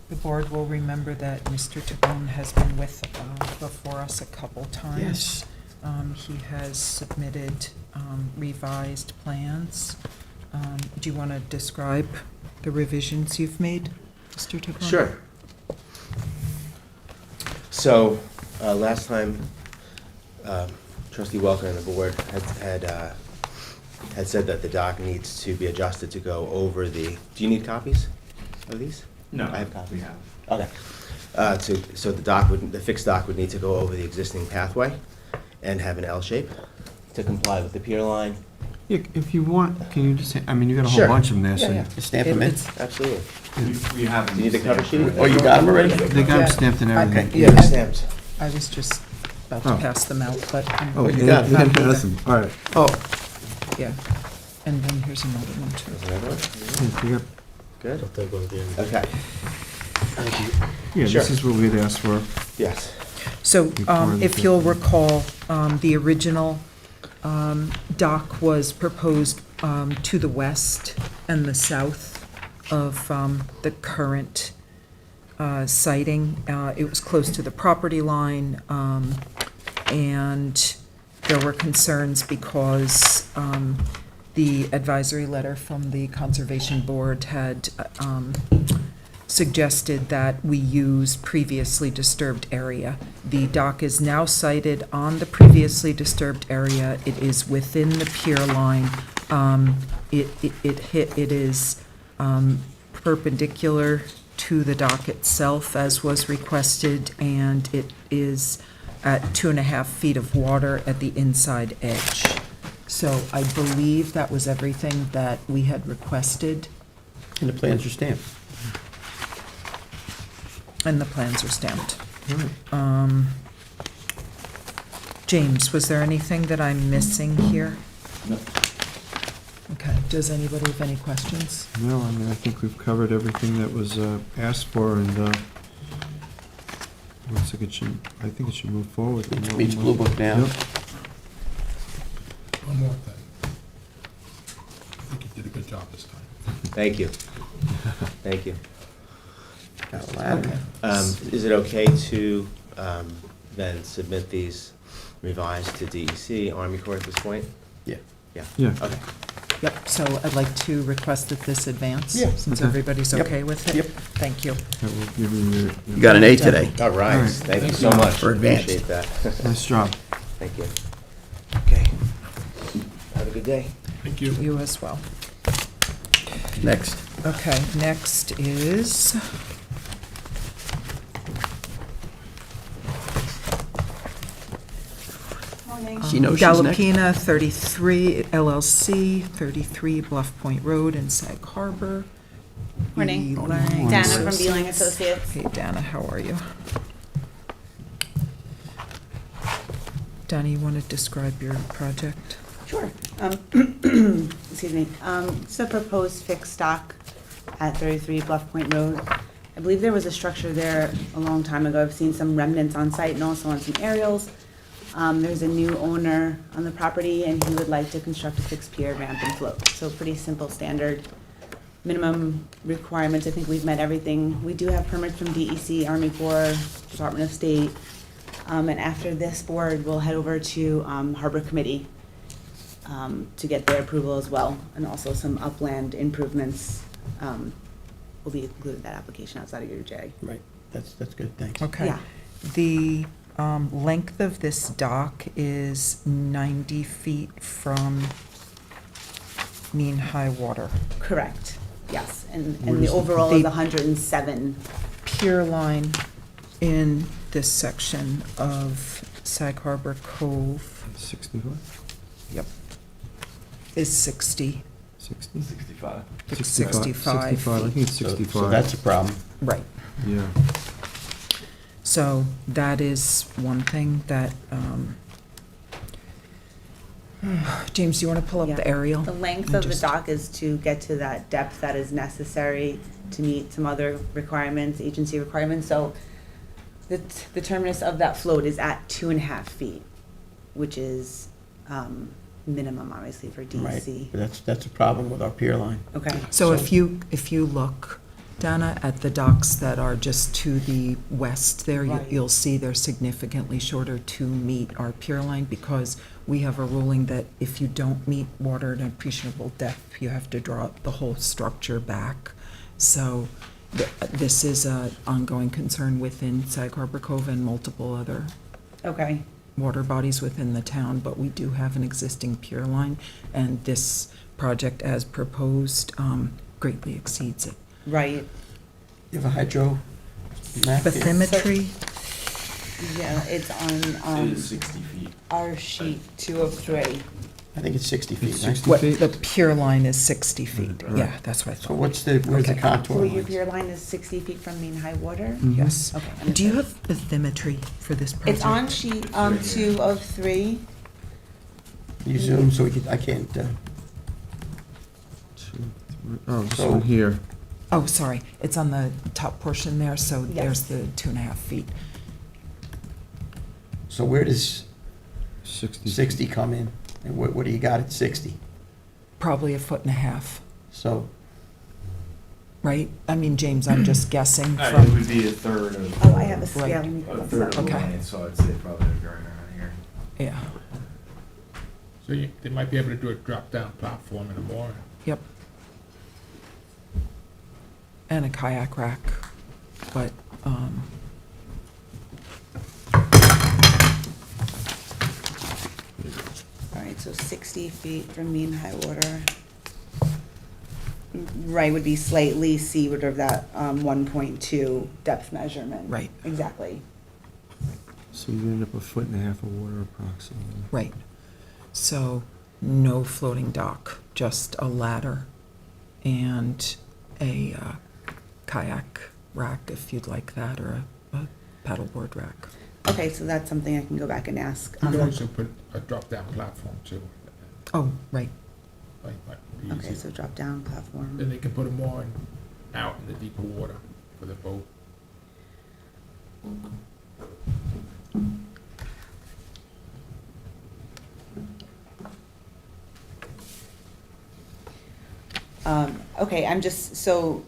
The board will remember that Mr. Tabone has been before us a couple times. Yes. He has submitted revised plans. Do you want to describe the revisions you've made, Mr. Tabone? Sure. So, last time, Trustee Welker and the board had said that the dock needs to be adjusted to go over the, do you need copies of these? No, I have copies. we have. Okay. So the fixed dock would need to go over the existing pathway and have an L shape to comply with the pier line. Yeah, if you want, can you just, I mean, you got a whole Sure. bunch of them there, so. Yeah, Just stamp them in. It's- Absolutely. We have them. Do you need the cover sheet? Oh, you got them already? They got them stamped and everything. Okay. Yeah. Stamped. I was just about to Oh. pass them out, but, Oh, you they got it. didn't pass them. All right. Oh, yeah. And then here's another one, too. There's another one. Yeah, you got- Good. Okay. Yeah, Sure. this is what we'd asked for. Yes. So, Before the- if you'll recall, the original dock was proposed to the west and the south of the current siting. It was close to the property line, and there were concerns because the advisory letter from the Conservation Board had suggested that we use previously disturbed area. The dock is now sited on the previously disturbed area. It is within the pier line. It is perpendicular to the dock itself, as was requested, and it is at 2.5 feet of water at the inside edge. So I believe that was everything that we had requested. And the plans are stamped. And the plans are stamped. All right. James, was there anything that I'm missing here? No. Okay, does anybody have any questions? No, I mean, I think we've covered everything that was asked for, and looks like I think it should move forward. Meets Blue Book now. Yep. One more thing. I think you did a good job this time. Thank you. Thank you. Got a ladder. Is it okay to then submit these revised to DEC, Army Corps at this point? Yeah. Yeah. Yeah. Okay. Yep, so I'd like to request that this advance, Yeah. since Okay. everybody's Yep. okay with it. Yep. Thank you. That will give you You got an A today. All right. All right. Thank you Thank so you. much. For advance. Appreciate that. Nice job. Thank you. Okay. Have a good day. Thank you. You as well. Next. Okay, next is, She knows she's next. Galapina 33 LLC, 33 Bluff Point Road in Sag Harbor. Morning. Lang Dana from Associates. Beeling Associates. Hey, Dana, how are you? Dana, you want to describe your project? Sure. Excuse me. It's a proposed fixed dock at 33 Bluff Point Road. I believe there was a structure there a long time ago. I've seen some remnants on site and also on some aerials. There's a new owner on the property, and he would like to construct a fixed pier, ramp, and float. So pretty simple, standard minimum requirements. I think we've met everything. We do have permits from DEC, Army Corps, Department of State. And after this board, we'll head over to Harbor Committee to get their approval as well. And also some upland improvements will be included in that application outside of your JAG. Right. That's good, thanks. Okay. Yeah. The length of this dock is 90 feet from mean high water. Correct, yes. And Where the is the- overall is The- 107. Pier line in this section of Sag Harbor Cove, 65? yep, is 60. 60? 65. It's 65. 65 I think it's So 65. that's a problem. Right. Yeah. So that is one thing that, James, do you want to pull up Yeah. the aerial? The length And of the just- dock is to get to that depth that is necessary to meet some other requirements, agency requirements. So the terminus of that float is at 2.5 feet, which is minimum, obviously, for Right. DEC. That's a problem with our pier line. Okay. So if you look, Dana, at the docks that are just to the west there, Right. you'll see they're significantly shorter to meet our pier line, because we have a ruling that if you don't meet water at an appreciable depth, you have to draw the whole structure back. So this is an ongoing concern within Sag Harbor Cove and multiple other Okay. water bodies within the town, but we do have an existing pier line, and this project as proposed greatly exceeds it. Right. You have a hydro map here? Bathymetry, Yeah, it's It on is 60 feet. our sheet 2 of 3. I think it's 60 feet, It's right? 60 what, feet? the pier line is 60 feet, Right. yeah, that's what I So thought, where's the Okay. contour So your lines? pier line is 60 feet from mean high water? Mhm. yes. Okay. Do you understood. have bathymetry for this project? It's on sheet 2 of 3. You zoom so we could, I can't, 2, 3. Oh, this So- one here. Oh, sorry, it's on the top portion there, so Yes. there's the 2.5 feet. so where does 60. 60 come in? And what do you got at 60? Probably 1.5 feet, So, right? I mean, James, I'm just guessing It from, would be a third of. Oh, I have a scale. Right. Let me pull A this third up. of the Okay. line, so I'd say probably right around here. yeah, So they might be able to do a drop-down platform in the morning. yep. And a kayak rack, but, All right, so 60 feet from mean high water. Right, would be slightly seaward of that 1.2 depth measurement. Right. Exactly. So you end up 1.5 feet of water approximately. right. So, no floating dock, just a ladder. And a kayak rack if you'd like that, or a paddleboard rack. Okay, so that's something I can go back and ask. You could also put a drop-down platform too. Oh, right. Might be Okay, easy. so drop down platform. Then they can put them on out in the deeper water for the boat. Okay, I'm just, so,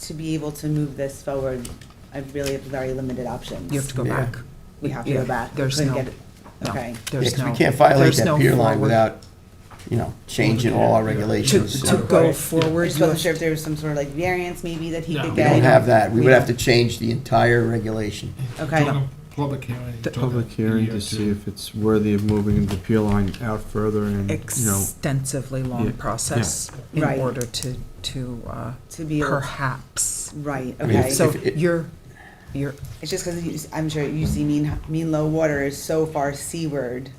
to be able to move this forward, I really have very limited options. You have to go Yeah. back. We have to Yeah, go back. there's Couldn't no- get it- No, Okay. Yeah, there's 'cause we no- can't violate there's that no pier line forward. without, changing all our regulations. To So go I forward, just you wasn't have sure if there was some sort of like variance maybe that he No. could We We get. don't have that. We We would have don't. to change the entire regulation. Okay, Public hearing. The Public hearing to see if it's worthy of moving the pier line out further and, extensively long Yeah, process in Right. order to to be able, perhaps. right, I mean, okay. if- So it- you're, It's just because I'm sure you see mean low water is so far seaward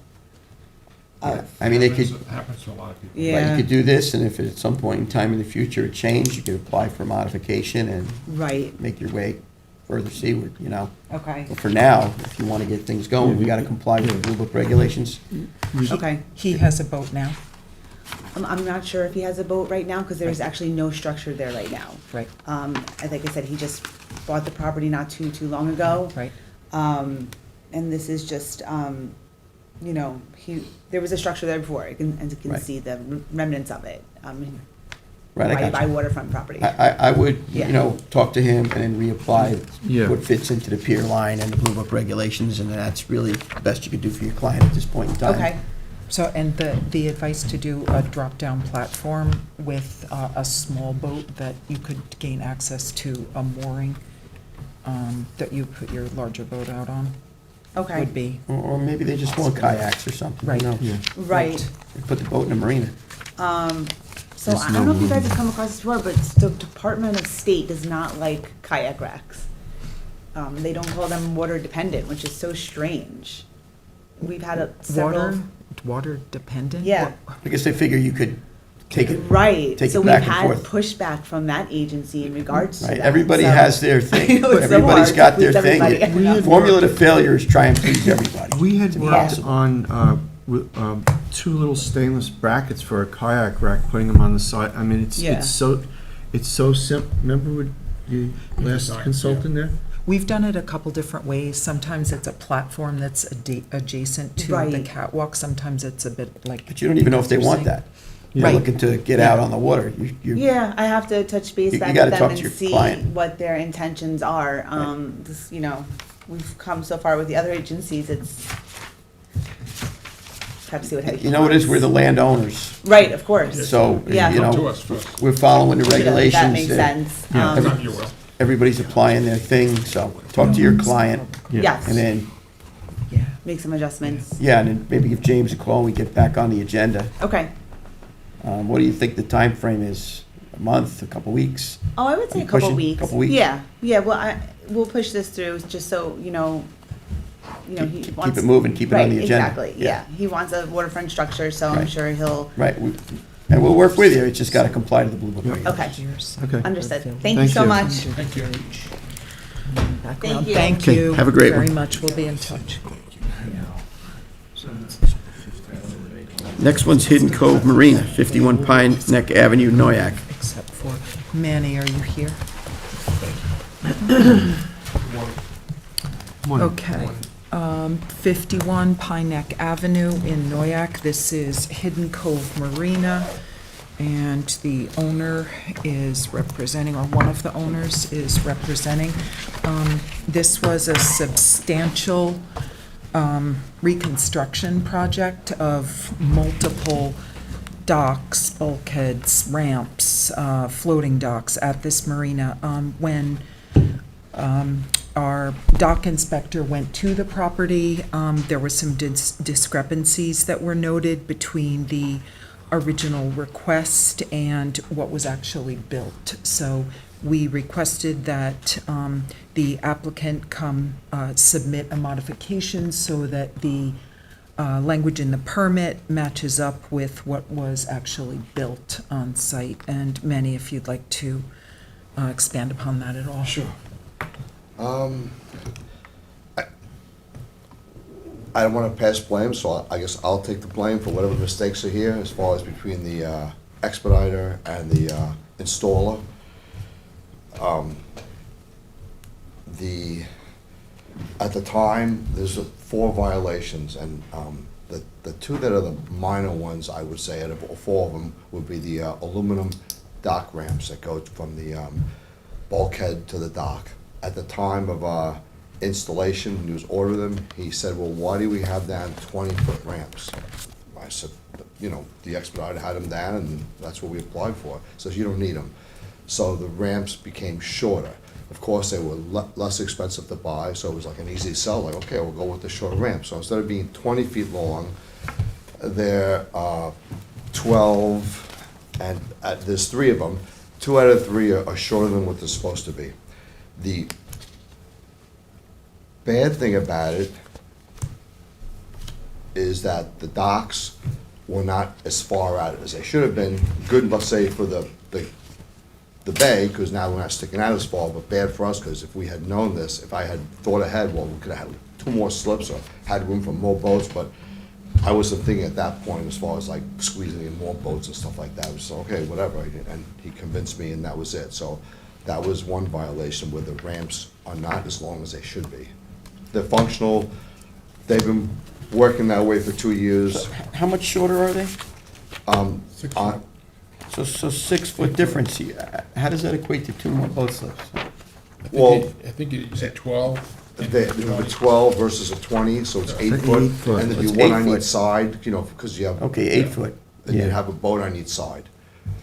of, I mean, they could, Happens to a lot of people. right, you yeah, could do this, and if at some point in time in the future it changed, you could apply for modification and right, make your way further seaward, okay, But for now, if you want to get things going, we got to comply with the Blue Book regulations. okay. he has a boat now, I'm not sure if he has a boat right now, because there's actually no structure there right now. right, Like I said, he just bought the property not too long ago. right. And this is just, there was a structure there before, and you can Right. see the remnants of it. Right, I By got you. waterfront property. I would, Yeah. talk to him and then reapply Yeah. what fits into the pier line and the Blue Book regulations, and that's really the best you could do for your client at this point in time. Okay, So, and the advice to do a drop-down platform with a small boat that you could gain access to a mooring that you put your larger boat out on okay, would be, Or maybe they just want kayaks or something, Right. yeah. right. They put the boat in the marina. So There's I don't know if you no guys have come across this before, but the Department of State does not like kayak racks. They don't call them water dependent, which is so strange. We've had several. water dependent? Yeah. I guess they figure you could take it, Right, take so it we've back and had forth. pushback from that agency in regards to right? that. Everybody so- has their I thing. know, it's so Everybody's hard got to their please thing. everybody. We had Formula to failure is try and please everybody. We had to be worked possible. on, two little stainless brackets for a kayak rack, putting them on the side. I mean, Yeah. it's so simple. Remember with the last Design, consultant there? We've done it a couple different ways. Sometimes it's a platform that's adjacent to the Right. catwalk. Sometimes it's a bit like. But you don't even know if they want that. They're Right. looking to get out on the water. Yeah, I have to touch base You back gotta with talk them to and your see client. what their intentions are. We've come so far with the other agencies, it's, have to see what he You know what it is, we're the wants. landowners, Right, of course. so, Yeah. Come to us first. we're following the regulations. That makes that sense. Yeah. Not you will. Everybody's applying their thing, so talk to your client, Yes, and then, Yeah. make some adjustments. yeah, and then maybe give James a call and we get back on the agenda. Okay. What do you think the time frame is? A month, a couple weeks? Oh, I would say You a couple pushing? weeks. Couple weeks? Yeah, well, we'll push this through just so, he Keep wants. it moving, keep it on Right, the agenda. exactly, yeah. He wants a waterfront structure, so I'm Right. sure he'll, Right, and we'll work with you, it's just gotta comply to the Blue Book Yep. regulations. okay, Okay. understood. Thank Thank you so you. much. Thank you. Thank you. Thank Okay, you. have a great one. Very much. We'll be in touch. Next one's Hidden Cove Marina, 51 Pine Neck Avenue, Noyak. Except for Manny, are you here? Morning. Okay. 51 Pine Neck Avenue in Noyak. This is Hidden Cove Marina, and the owner is representing, or one of the owners is representing. This was a substantial reconstruction project of multiple docks, bulkheads, ramps, floating docks at this marina. When our dock inspector went to the property, there were some discrepancies that were noted between the original request and what was actually built. So we requested that the applicant come submit a modification so that the language in the permit matches up with what was actually built on site. And Manny, if you'd like to expand upon that at all. Sure. I don't want to pass blame, so I guess I'll take the blame for whatever mistakes are here as far as between the expediter and the installer. At the time, there's 4 violations, and the 2 that are the minor ones, I would say, out of 4 of them, would be the aluminum dock ramps that go from the bulkhead to the dock. At the time of installation, when he was ordering them, he said, well, why do we have down 20-foot ramps? I said, the expediter had them down, and that's what we applied for. So you don't need them. So the ramps became shorter. Of course, they were less expensive to buy, so it was like an easy sell, like, okay, we'll go with the short ramp. So instead of being 20 feet long, they're 12, and there's 3 of them. 2 out of 3 are shorter than what they're supposed to be. The bad thing about it is that the docks were not as far out as they should have been. Good, let's say, for the bay, because now we're not sticking out as far, but bad for us, because if we had known this, if I had thought ahead, well, we could have had 2 more slips or had room for more boats, but I wasn't thinking at that point as far as like squeezing in more boats and stuff like that. It was okay, whatever, and he convinced me, and that was it. So that was one violation, where the ramps are not as long as they should be. They're functional. They've been working that way for 2 years. How much shorter are they? 6 on- So 6 foot difference. How does that equate to 2 more boat slips? Well, I think you said 12. They have a 12 versus a 20, so it's 8 foot. 8 foot. And there'd It's be one 8 on foot. each side, because you have. Okay, 8 foot. And you'd Yeah. have a boat on each side.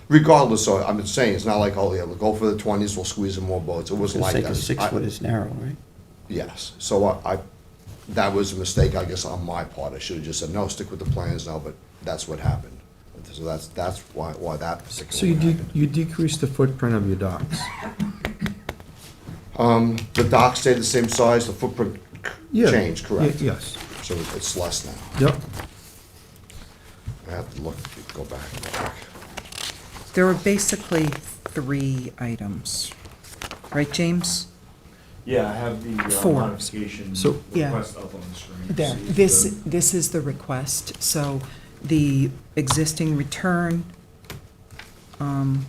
Regardless, so I'm just saying, it's not like, oh, yeah, we'll go for the 20s, we'll squeeze in more boats. It wasn't like that. Because 6 foot is narrow, right? Yes, so that was a mistake, I guess, on my part. I should have just said, no, stick with the plans now, but that's what happened. So that's why that particular So one happened. you decreased the footprint of your docks? The dock stayed the same size, the footprint Yeah. changed, correct? Yes. So it's less now. Yep. I have to go back. There were basically 3 items, right, James? Yeah, I have the 4. modification So- Yeah. request up on the screen. There, See this is the request, so the existing return, The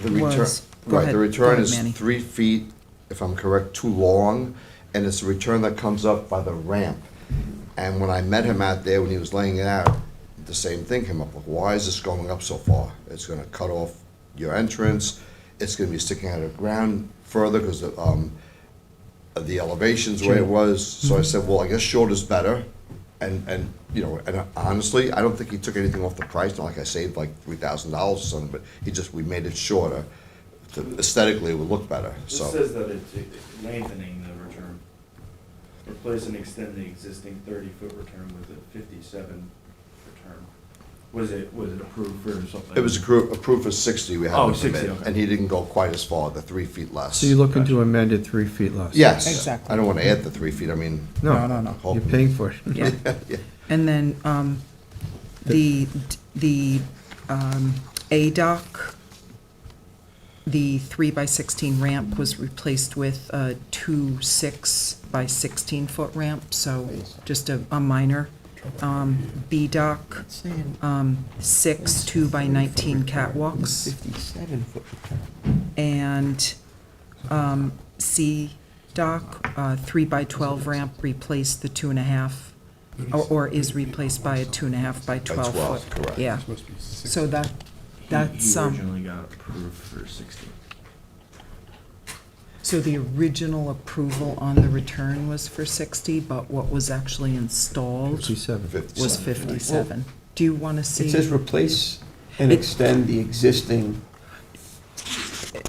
return, was- go right, ahead, the go return ahead, is Manny. 3 feet, if I'm correct, too long, and it's a return that comes up by the ramp. And when I met him out there, when he was laying it out, the same thing came up, like, why is this going up so far? It's gonna cut off your entrance, it's gonna be sticking out of the ground further, because the elevation's where it was, so I said, well, I guess short is better. And honestly, I don't think he took anything off the price, not like I saved like $3,000 or something, but we made it shorter. Aesthetically, it would look better, This so. says that it's lengthening the return. Replace and extend the existing 30-foot return with a 57 return. Was it approved for something? It was approved for 60, we had Oh, to 60, permit, okay. and he didn't go quite as far, the 3 feet less. So you're looking to amend it 3 feet less? Yes. Exactly. I don't want to add the 3 feet, I mean. No. You're hopefully. paying for it. Yeah. Yeah. And then the A dock, the 3 by 16 ramp was replaced with a 2 6 by 16 foot ramp, so just a minor. B dock, It's saying 6 2 by 19 catwalks, 57 foot return. and C dock, 3 by 12 ramp replaced the 2.5, or is replaced by a 2.5 by 12 12, foot. correct. Yeah, Supposed to be 6. so that's, He originally got approved for 60. so the original approval on the return was for 60, but what was actually installed 57. was 57. 57. Do you want to see? It says replace and extend the existing,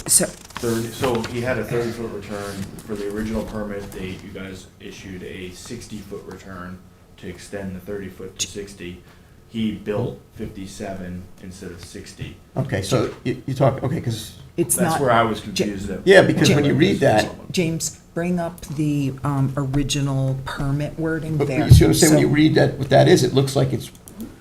So, 30, so he had a 30-foot return for the original permit date. You guys issued a 60-foot return to extend the 30-foot to 60. He built 57 instead of 60. okay, so you talk, okay, because, it's That's not, where I was confused. yeah, because when you read that, James, bring up the original permit wording But there. you see what I'm saying, when So- you read that, what that is, it looks like it's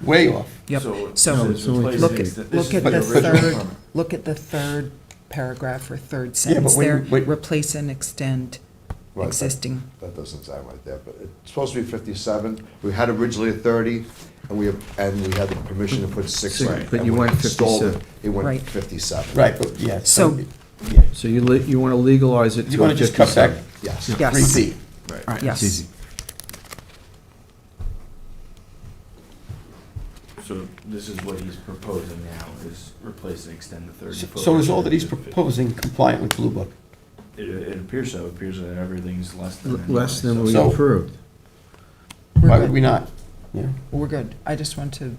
way off. Yep, So so this is only- replacing look ex- at, this look is at the original third, permit. look at the third paragraph or third Yeah, sentence but when there. you- wait. Replace and extend Right, existing. That doesn't sound right there, but it's supposed to be 57. We had originally a 30, and we had the permission to put 60. Right. But And you when went it installed it, 57. It went Right. 57. Right, but, yeah. So- Yeah. So you want to legalize it to You want to just cut back 57. Yes. Yes. 3 feet. Right. All right, Yes. it's easy. So this is what he's proposing now, is replace and extend the 30-foot. So is all that he's proposing compliant with Blue Book? It appears so. It appears that everything's less than. Less than anyway, we so- So- approved. We're Why good. would we not? Yeah, We're good. I just want to,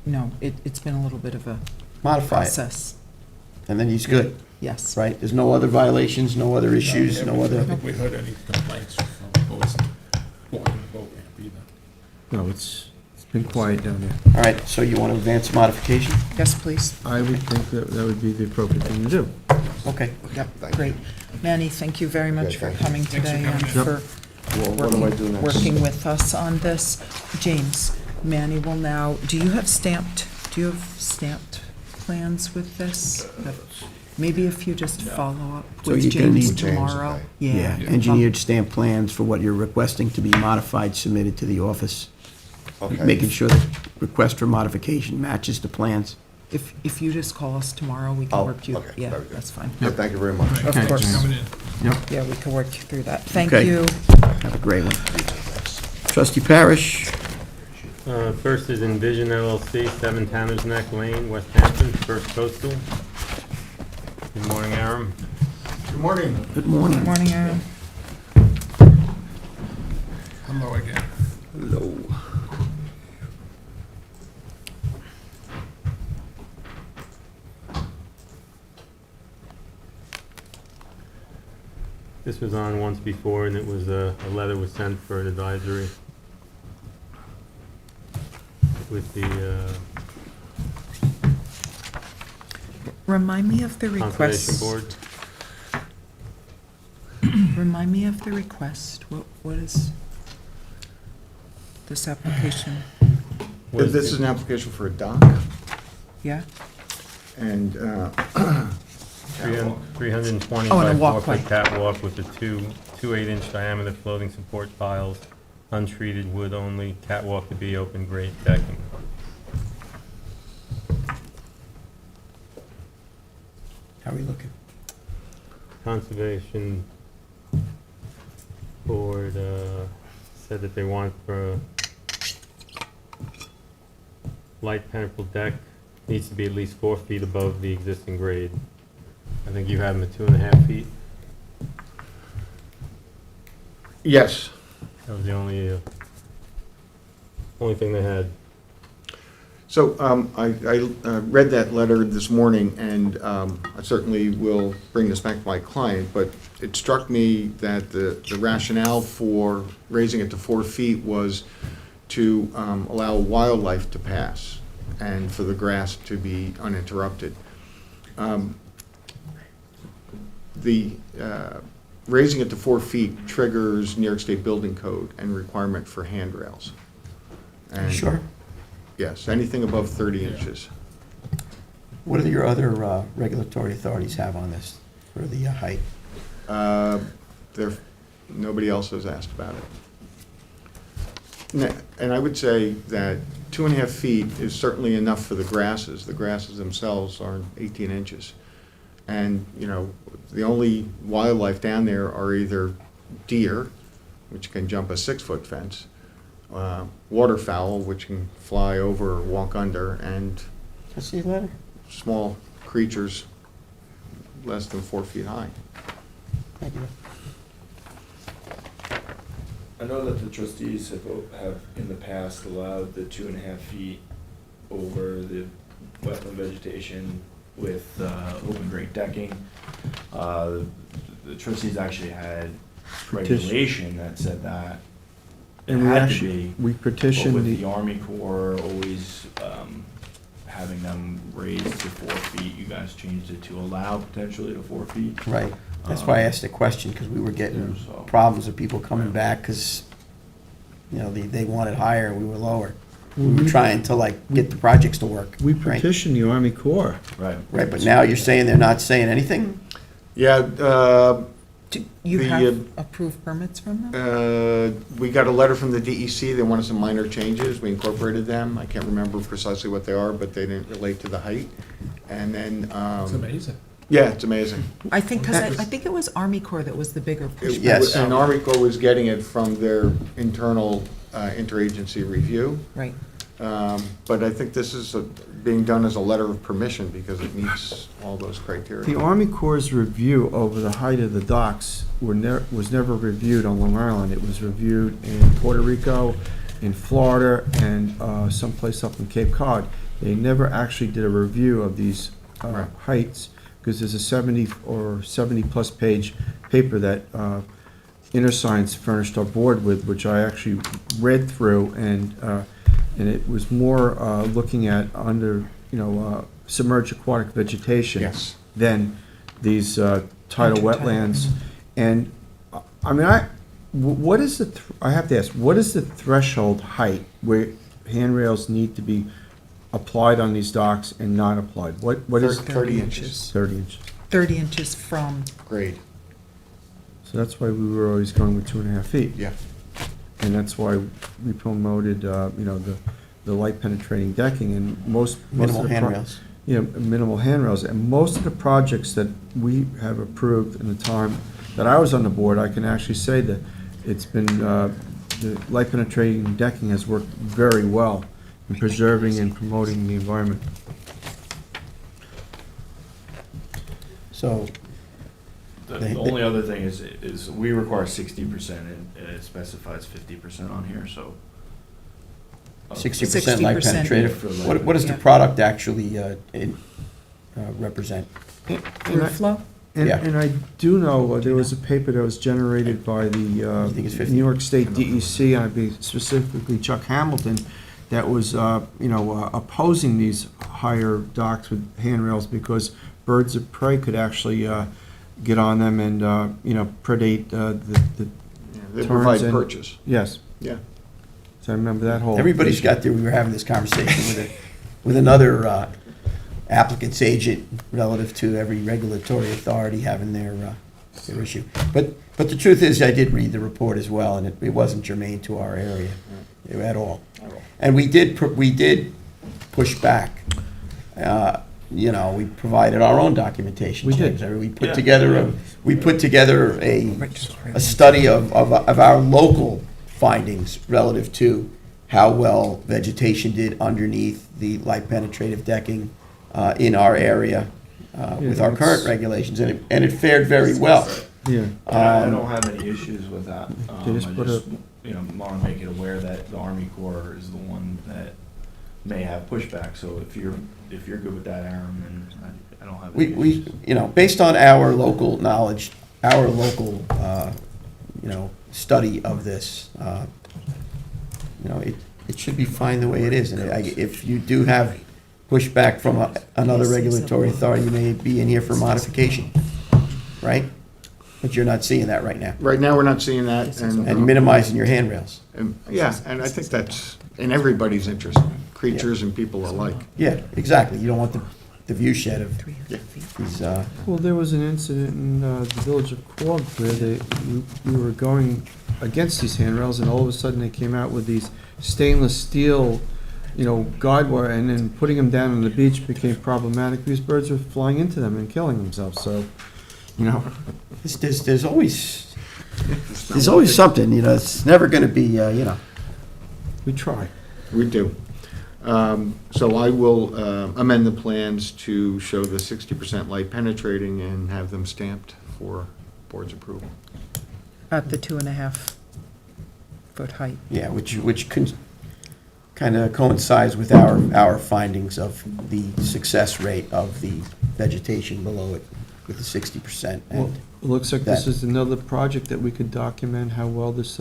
no, it's been a little bit of a modify it, process. and then he's good, Yes. right? There's no other violations, no other issues, Yeah, no I don't other, think we heard any complaints from those walking the boat ramp either. No, it's been quiet down there. all right, so you want to advance modification? Yes, please. I would think that that would be the appropriate thing to do. Okay. Yep, Thank you. great. Manny, thank you very much Okay, for thank you. coming Thanks for today and coming in. for Well, what do I do next? working with us on this. James, Manny will now, do you have stamped plans with this? Maybe if you just follow up So with you're gonna James need- James, tomorrow. okay. Yeah. Engineered stamp plans for what you're requesting to be modified, submitted to the office. Okay. Making sure the request for modification matches the plans. If you just call us tomorrow, we can Oh, work you, okay, yeah, very good. that's fine. Yeah, thank you very much. Of Okay, course. James. Coming in. Yep. Yeah, we can work you through that. Thank Okay. you. Have a great one. Trustee Parish, First is Envision LLC, 7 Tanner's Neck Lane, West Hampton, First Coastal. Good morning, Aram. Good morning. good morning. Morning, Aaron. Hello again. Hello. This was on once before, and it was, a letter was sent for an advisory with the Remind me of the Conservation request. Board. Remind me of the request. What is this application? Was This the- is an application for a dock, Yeah? and 320 Oh, and by a 4 walkway. foot catwalk with the two 8-inch diameter floating support piles, untreated wood only, catwalk to be open grade decking. How are we looking? Conservation Board said that they want for a light penetrable deck, needs to be at least 4 feet above the existing grade. I think you have them at 2.5 feet. yes, That was the only thing they had. so I read that letter this morning, and I certainly will bring this back to my client, but it struck me that the rationale for raising it to 4 feet was to allow wildlife to pass and for the grass to be uninterrupted. The raising it to 4 feet triggers New York State Building Code and requirement for handrails. And- Sure. Yes, anything above 30 inches. What do your other regulatory authorities have on this for the height? Nobody else has asked about it. And I would say that 2.5 feet is certainly enough for the grasses. The grasses themselves are 18 inches. And, you know, the only wildlife down there are either deer, which can jump a 6-foot fence, waterfowl, which can fly over or walk under, and I see a letter. small creatures less than 4 feet high. Thank you. I know that the trustees have in the past allowed the 2.5 feet over the wetland vegetation with open grade decking. The trustees actually had regulation that said that it And we had to actually, be. we But petitioned with the the, Army Corps always having them raised to 4 feet. You guys changed it to allow potentially to 4 feet. Right. That's why I asked the question, because we were getting Yeah, so- problems with people coming back, because, you know, they wanted higher, we were lower. We were trying to like get the projects to work. We right? petitioned the Army Corps. Right. Right, but now you're saying they're not saying anything? Yeah, Do you The, have approved permits from them? we got a letter from the DEC, they wanted some minor changes, we incorporated them, I can't remember precisely what they are, but they didn't relate to the height. And then, It's amazing. yeah, it's amazing. I think, because I think it was Army Corps that was the bigger pushback. Yes. And Army Corps was getting it from their internal interagency review. Right. But I think this is being done as a letter of permission because it meets all those The criteria. Army Corps' review over the height of the docks was never reviewed on Long Island. It was reviewed in Puerto Rico, in Florida, and someplace up in Cape Cod. They never actually did a review of these Right. heights, because there's a 70 or 70-plus page paper that InterScience furnished our board with, which I actually read through, and it was more looking at submerged aquatic vegetation Yes. than these tidal wetlands. And, I mean, what is I have to ask, what is the threshold height where handrails need to be applied on these docks and not applied? What is? 30 inches. 30 inches. 30 inches from, Grade, So that's why we were always going with 2.5 feet. yeah. And that's why we promoted, the light penetrating decking, and most of Minimal the handrails. minimal handrails. And most of the projects that we have approved in the time that I was on the board, I can actually say that it's been, the light penetrating decking has worked very well in preserving and promoting the environment. So, The only other thing is we require 60% and it specifies 50% on here, so. 60% light 60%. penetrative. For light What does the Yeah. product actually represent? roof flow? Yeah. And I do know there was a paper that was generated by the think it's 50? New York State DEC, and I'd be specifically Chuck Hamilton, that was, opposing these higher docks with handrails because birds of prey could actually get on them and, predate the Yeah, they Turns provide and- perches, yes. yeah. So I remember that whole. Everybody's got their, we were having this conversation with another applicant's agent relative to every regulatory authority having their issue. But the truth is, I did read the report as well, and it wasn't germane to our area at all. And we did push back. We provided our own documentation. We did. James. We put Yeah. together a study of our local findings relative to how well vegetation did underneath the light penetrative decking in our area with our current regulations, and it fared very well. Yeah. I don't have any issues with that. They just I put just, want to make it aware that the Army Corps is the one that may have pushback, so if you're good with that, Aaron, then I don't have any We, issues. based on our local knowledge, our local, study of this, it should be fine the way it is. And if you do have pushback from another regulatory authority, you may be in here for modification, right? But you're not seeing that right now. Right now, we're not seeing that, And minimizing your handrails. Yeah, and I think that's in everybody's interest, creatures and people alike. Yeah, exactly. You don't want the view shed of these, Well, there was an incident in the village of Quogue where we were going against these handrails, and all of a sudden they came out with these stainless steel, guide wire, and then putting them down on the beach became problematic because birds were flying into them and killing themselves, so, there's always something, it's never gonna be, we try. We do. So I will amend the plans to show the 60% light penetrating and have them stamped for board's approval. At the 2.5-foot height. Yeah, which kind of coincides with our findings of the success rate of the vegetation below it with the 60%. Well, And it looks like this that- is another project that we could document how well this,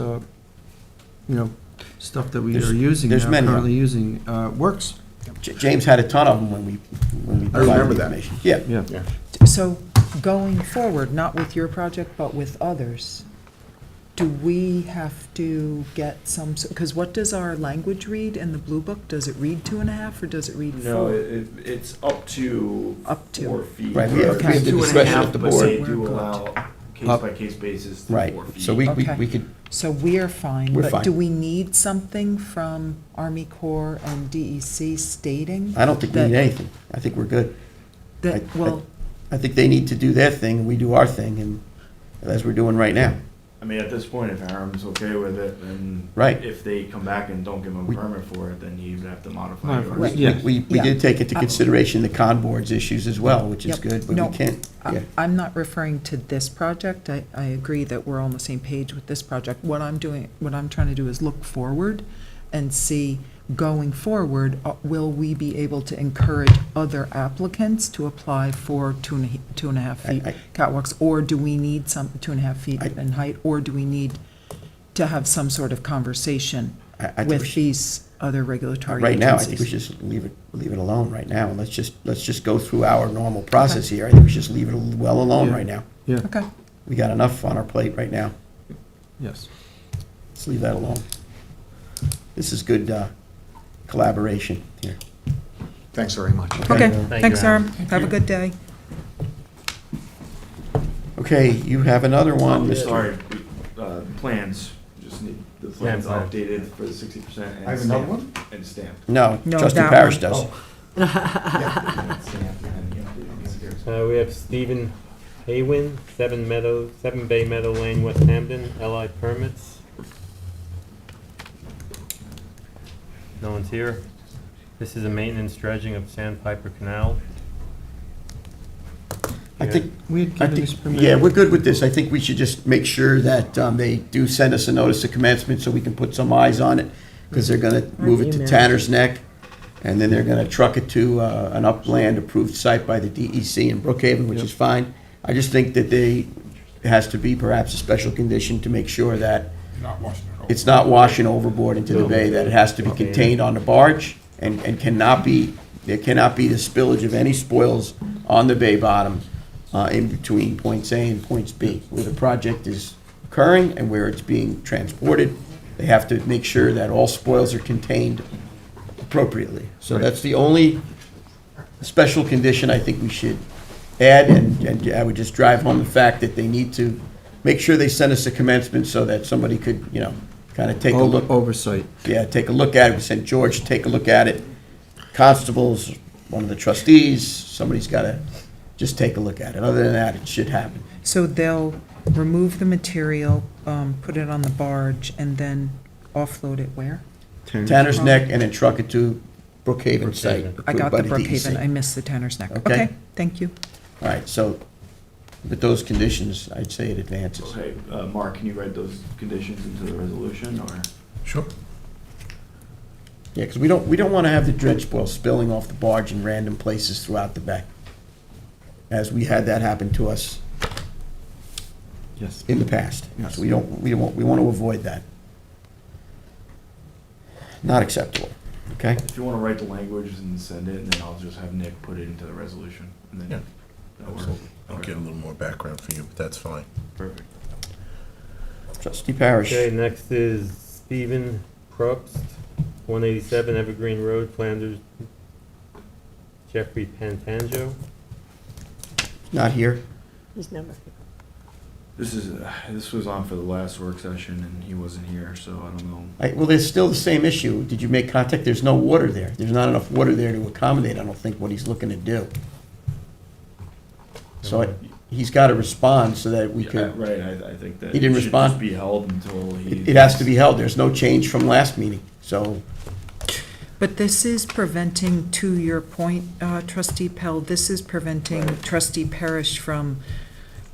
stuff that we There's- are using, there's now many of currently using, works. James had a ton of them when we provided remember the that. information. Yeah. Yeah. So going forward, not with your project, but with others, do we have to get some, because what does our language read in the Blue Book? Does it read 2.5 or does it read 4? No, it's up to Up to. 4 feet. Right, we have we have the It's discretion 2.5, at the but board. they We're do good. allow case-by-case basis to Right, 4 feet. so we Okay. could, So we're fine. We're But fine. do we need something from Army Corps and DEC stating? I don't think we need that- anything. I think we're good. That, well, I think they need to do their thing, and we do our thing, and as we're doing right now. I mean, at this point, if Aram's okay with it, then Right. if they come back and don't give him a We- permit for it, then you would have to modify Modify. yours. Yeah. We Yeah. did take into consideration the con board's issues as well, which is Yep. good, but No, we can't, yeah. I'm not referring to this project. I agree that we're on the same page with this project. What I'm trying to do is look forward and see, going forward, will we be able to encourage other applicants to apply for 2.5 feet I- catwalks? Or do we need some 2.5 feet I- in height? Or do we need to have some sort of conversation I think we with should- these other regulatory Right now, I think agencies? we should just leave it alone right now, and let's just go through our normal process here. I think we should just leave it well alone Yeah. right now. Yeah, Okay. We got enough on our plate right now. yes. Let's leave that alone. This is good collaboration here. Thanks very much. Okay, Thank thanks, you, Aaron. Aram. Have a good day. Okay, you have another one, Mr. Sorry, plans, just need the plans plan. updated for the 60% and I have another stamped. one? And stamped. No, No, trustee that Parish one. does. And stamped and the updated. We have Stephen Haywin, 7 Bay Meadow Lane, West Hampton, LI permits. No one's here. This is a maintenance dredging of Sandpiper Canal. I think, We had I given this think, permit. yeah, we're good with this. I think we should just make sure that they do send us a notice of commencement so we can put some eyes on it, because they're gonna move it to Tanner's Neck, and then they're gonna truck it to an upland approved site by the DEC in Brookhaven, which is fine. I just think that it has to be perhaps a special condition to make sure that Not washing it over. it's not washing overboard into the bay, that it has to be contained on the barge, and there cannot be the spillage of any spoils on the bay bottom in between points A and points B, where the project is occurring and where it's being transported. They have to make sure that all spoils are contained appropriately. So that's the only special condition I think we should add, and I would just drive home the fact that they need to make sure they send us a commencement so that somebody could, kind of take a look. Oversight. Yeah, take a look at it. We sent George to take a look at it. Constables, one of the trustees, somebody's got to just take a look at it. Other than that, it should happen. So they'll remove the material, put it on the barge, and then offload it where? Tanner's Neck, and then truck it to Brookhaven site. Brookhaven. I got approved the by DEC. Brookhaven, I missed the Tanner's Neck. Okay. Okay, thank you. All right, so with those conditions, I'd say it advances. Okay, Mark, can you write those conditions into the resolution, or? Sure. Yeah, because we don't want to have the dredge spoil spilling off the barge in random places throughout the bay, as we had that happen to us Yes. in the past. Yes. So we want to avoid that. Not acceptable, okay? If you want to write the language and send it, and then I'll just have Nick put it into the resolution, and then Yeah. that'll work. Absolutely. I'll get a little more background for you, but that's fine. Perfect. Trustee Parish. Okay, next is Stephen Probst, 187 Evergreen Road, Flanders, Jeffrey Pantanjo. Not here. His number. This was on for the last work session, and he wasn't here, so I don't know. Well, there's still the same issue. Did you make contact? There's no water there. There's not enough water there to accommodate, I don't think, what he's looking to do. So he's got to respond so that we Yeah, could, right, I think that. He didn't it should respond? just be held until he. it has to be held. There's no change from last meeting, so. But this is preventing, to your point, trustee Pell, this is preventing Right. trustee Parish from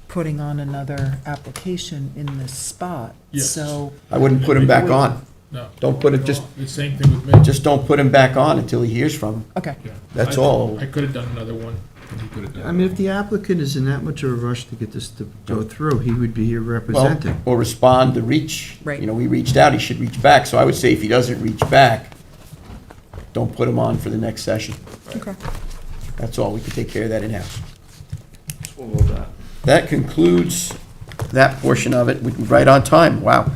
putting on another application in this spot. Yes. So, I wouldn't put him back on. No. Don't put it, just The same thing with me. Just don't put him back on until he hears from him. okay, Yeah. That's I- all. I could have done another one, and he could have done. I mean, if the applicant is in that much of a rush to get this to go through, he would be here Well, representing. or respond to reach. Right. We reached out, he should reach back. So I would say if he doesn't reach back, don't put them on for the next session. Okay. That's all, we can take care of that in-house. We'll vote that. That concludes that portion of it. Right on time, wow.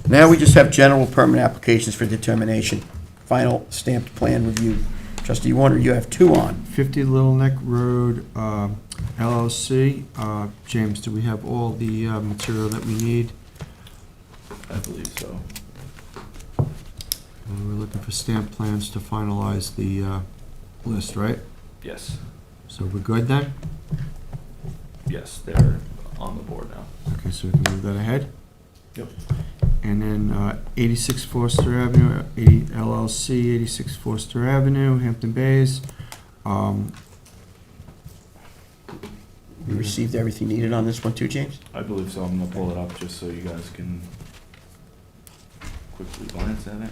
Now we just have general permit applications for determination, final stamped plan review. Trustee Warner, you have two on. 50 Little Neck Road, LLC. James, do we have all the material that we need? I believe so. We're looking for stamp plans to finalize the list, right? Yes. So we're good then? Yes, they're on the board now. Okay, so we can move that ahead. Yep. And then 86 Forster Avenue, LLC, 86 Forster Avenue, Hampton Bays. You received everything needed on this one too, James? I believe so. I'm gonna pull it up just so you guys can quickly glance at it.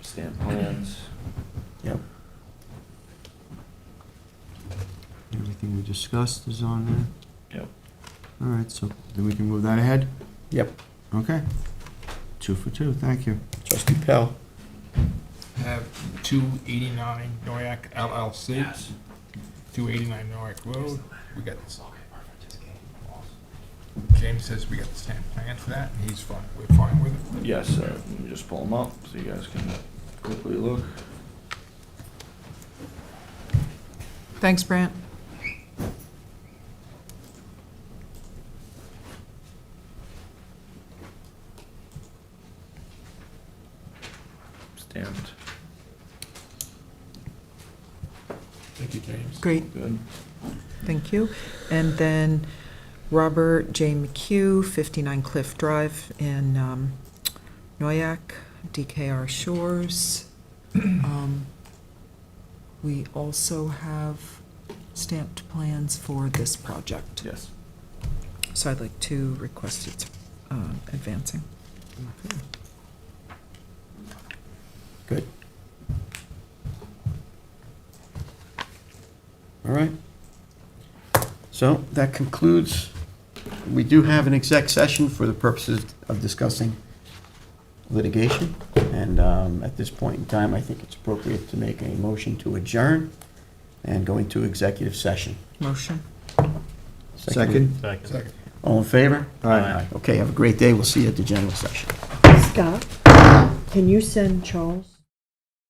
Stamp plans. Yep. Everything we discussed is on there. Yep. All right, so then we can move that ahead? Yep. Okay. 2 for 2, thank you. Trustee Pell. Have 289 Noyak LLC. Yes. 289 Noyak Road. We got this. James says we got the stamp plan for that, and he's fine, we're fine with it. Yes, let me just pull them up so you guys can quickly look. Thanks, Brant. Stamped. Thank you, James. Great, Good. thank you. And then Robert J. McHugh, 59 Cliff Drive in Noyak, DKR Shores. We also have stamped plans for this project. Yes. So I'd like to request it advancing. Good. All right. So that concludes, we do have an exec session for the purposes of discussing litigation. And at this point in time, I think it's appropriate to make a motion to adjourn and go into executive session. Motion. Second? Second. All in favor? Aye. Okay, have a great day. We'll see you at the general session. Scott, can you send Charles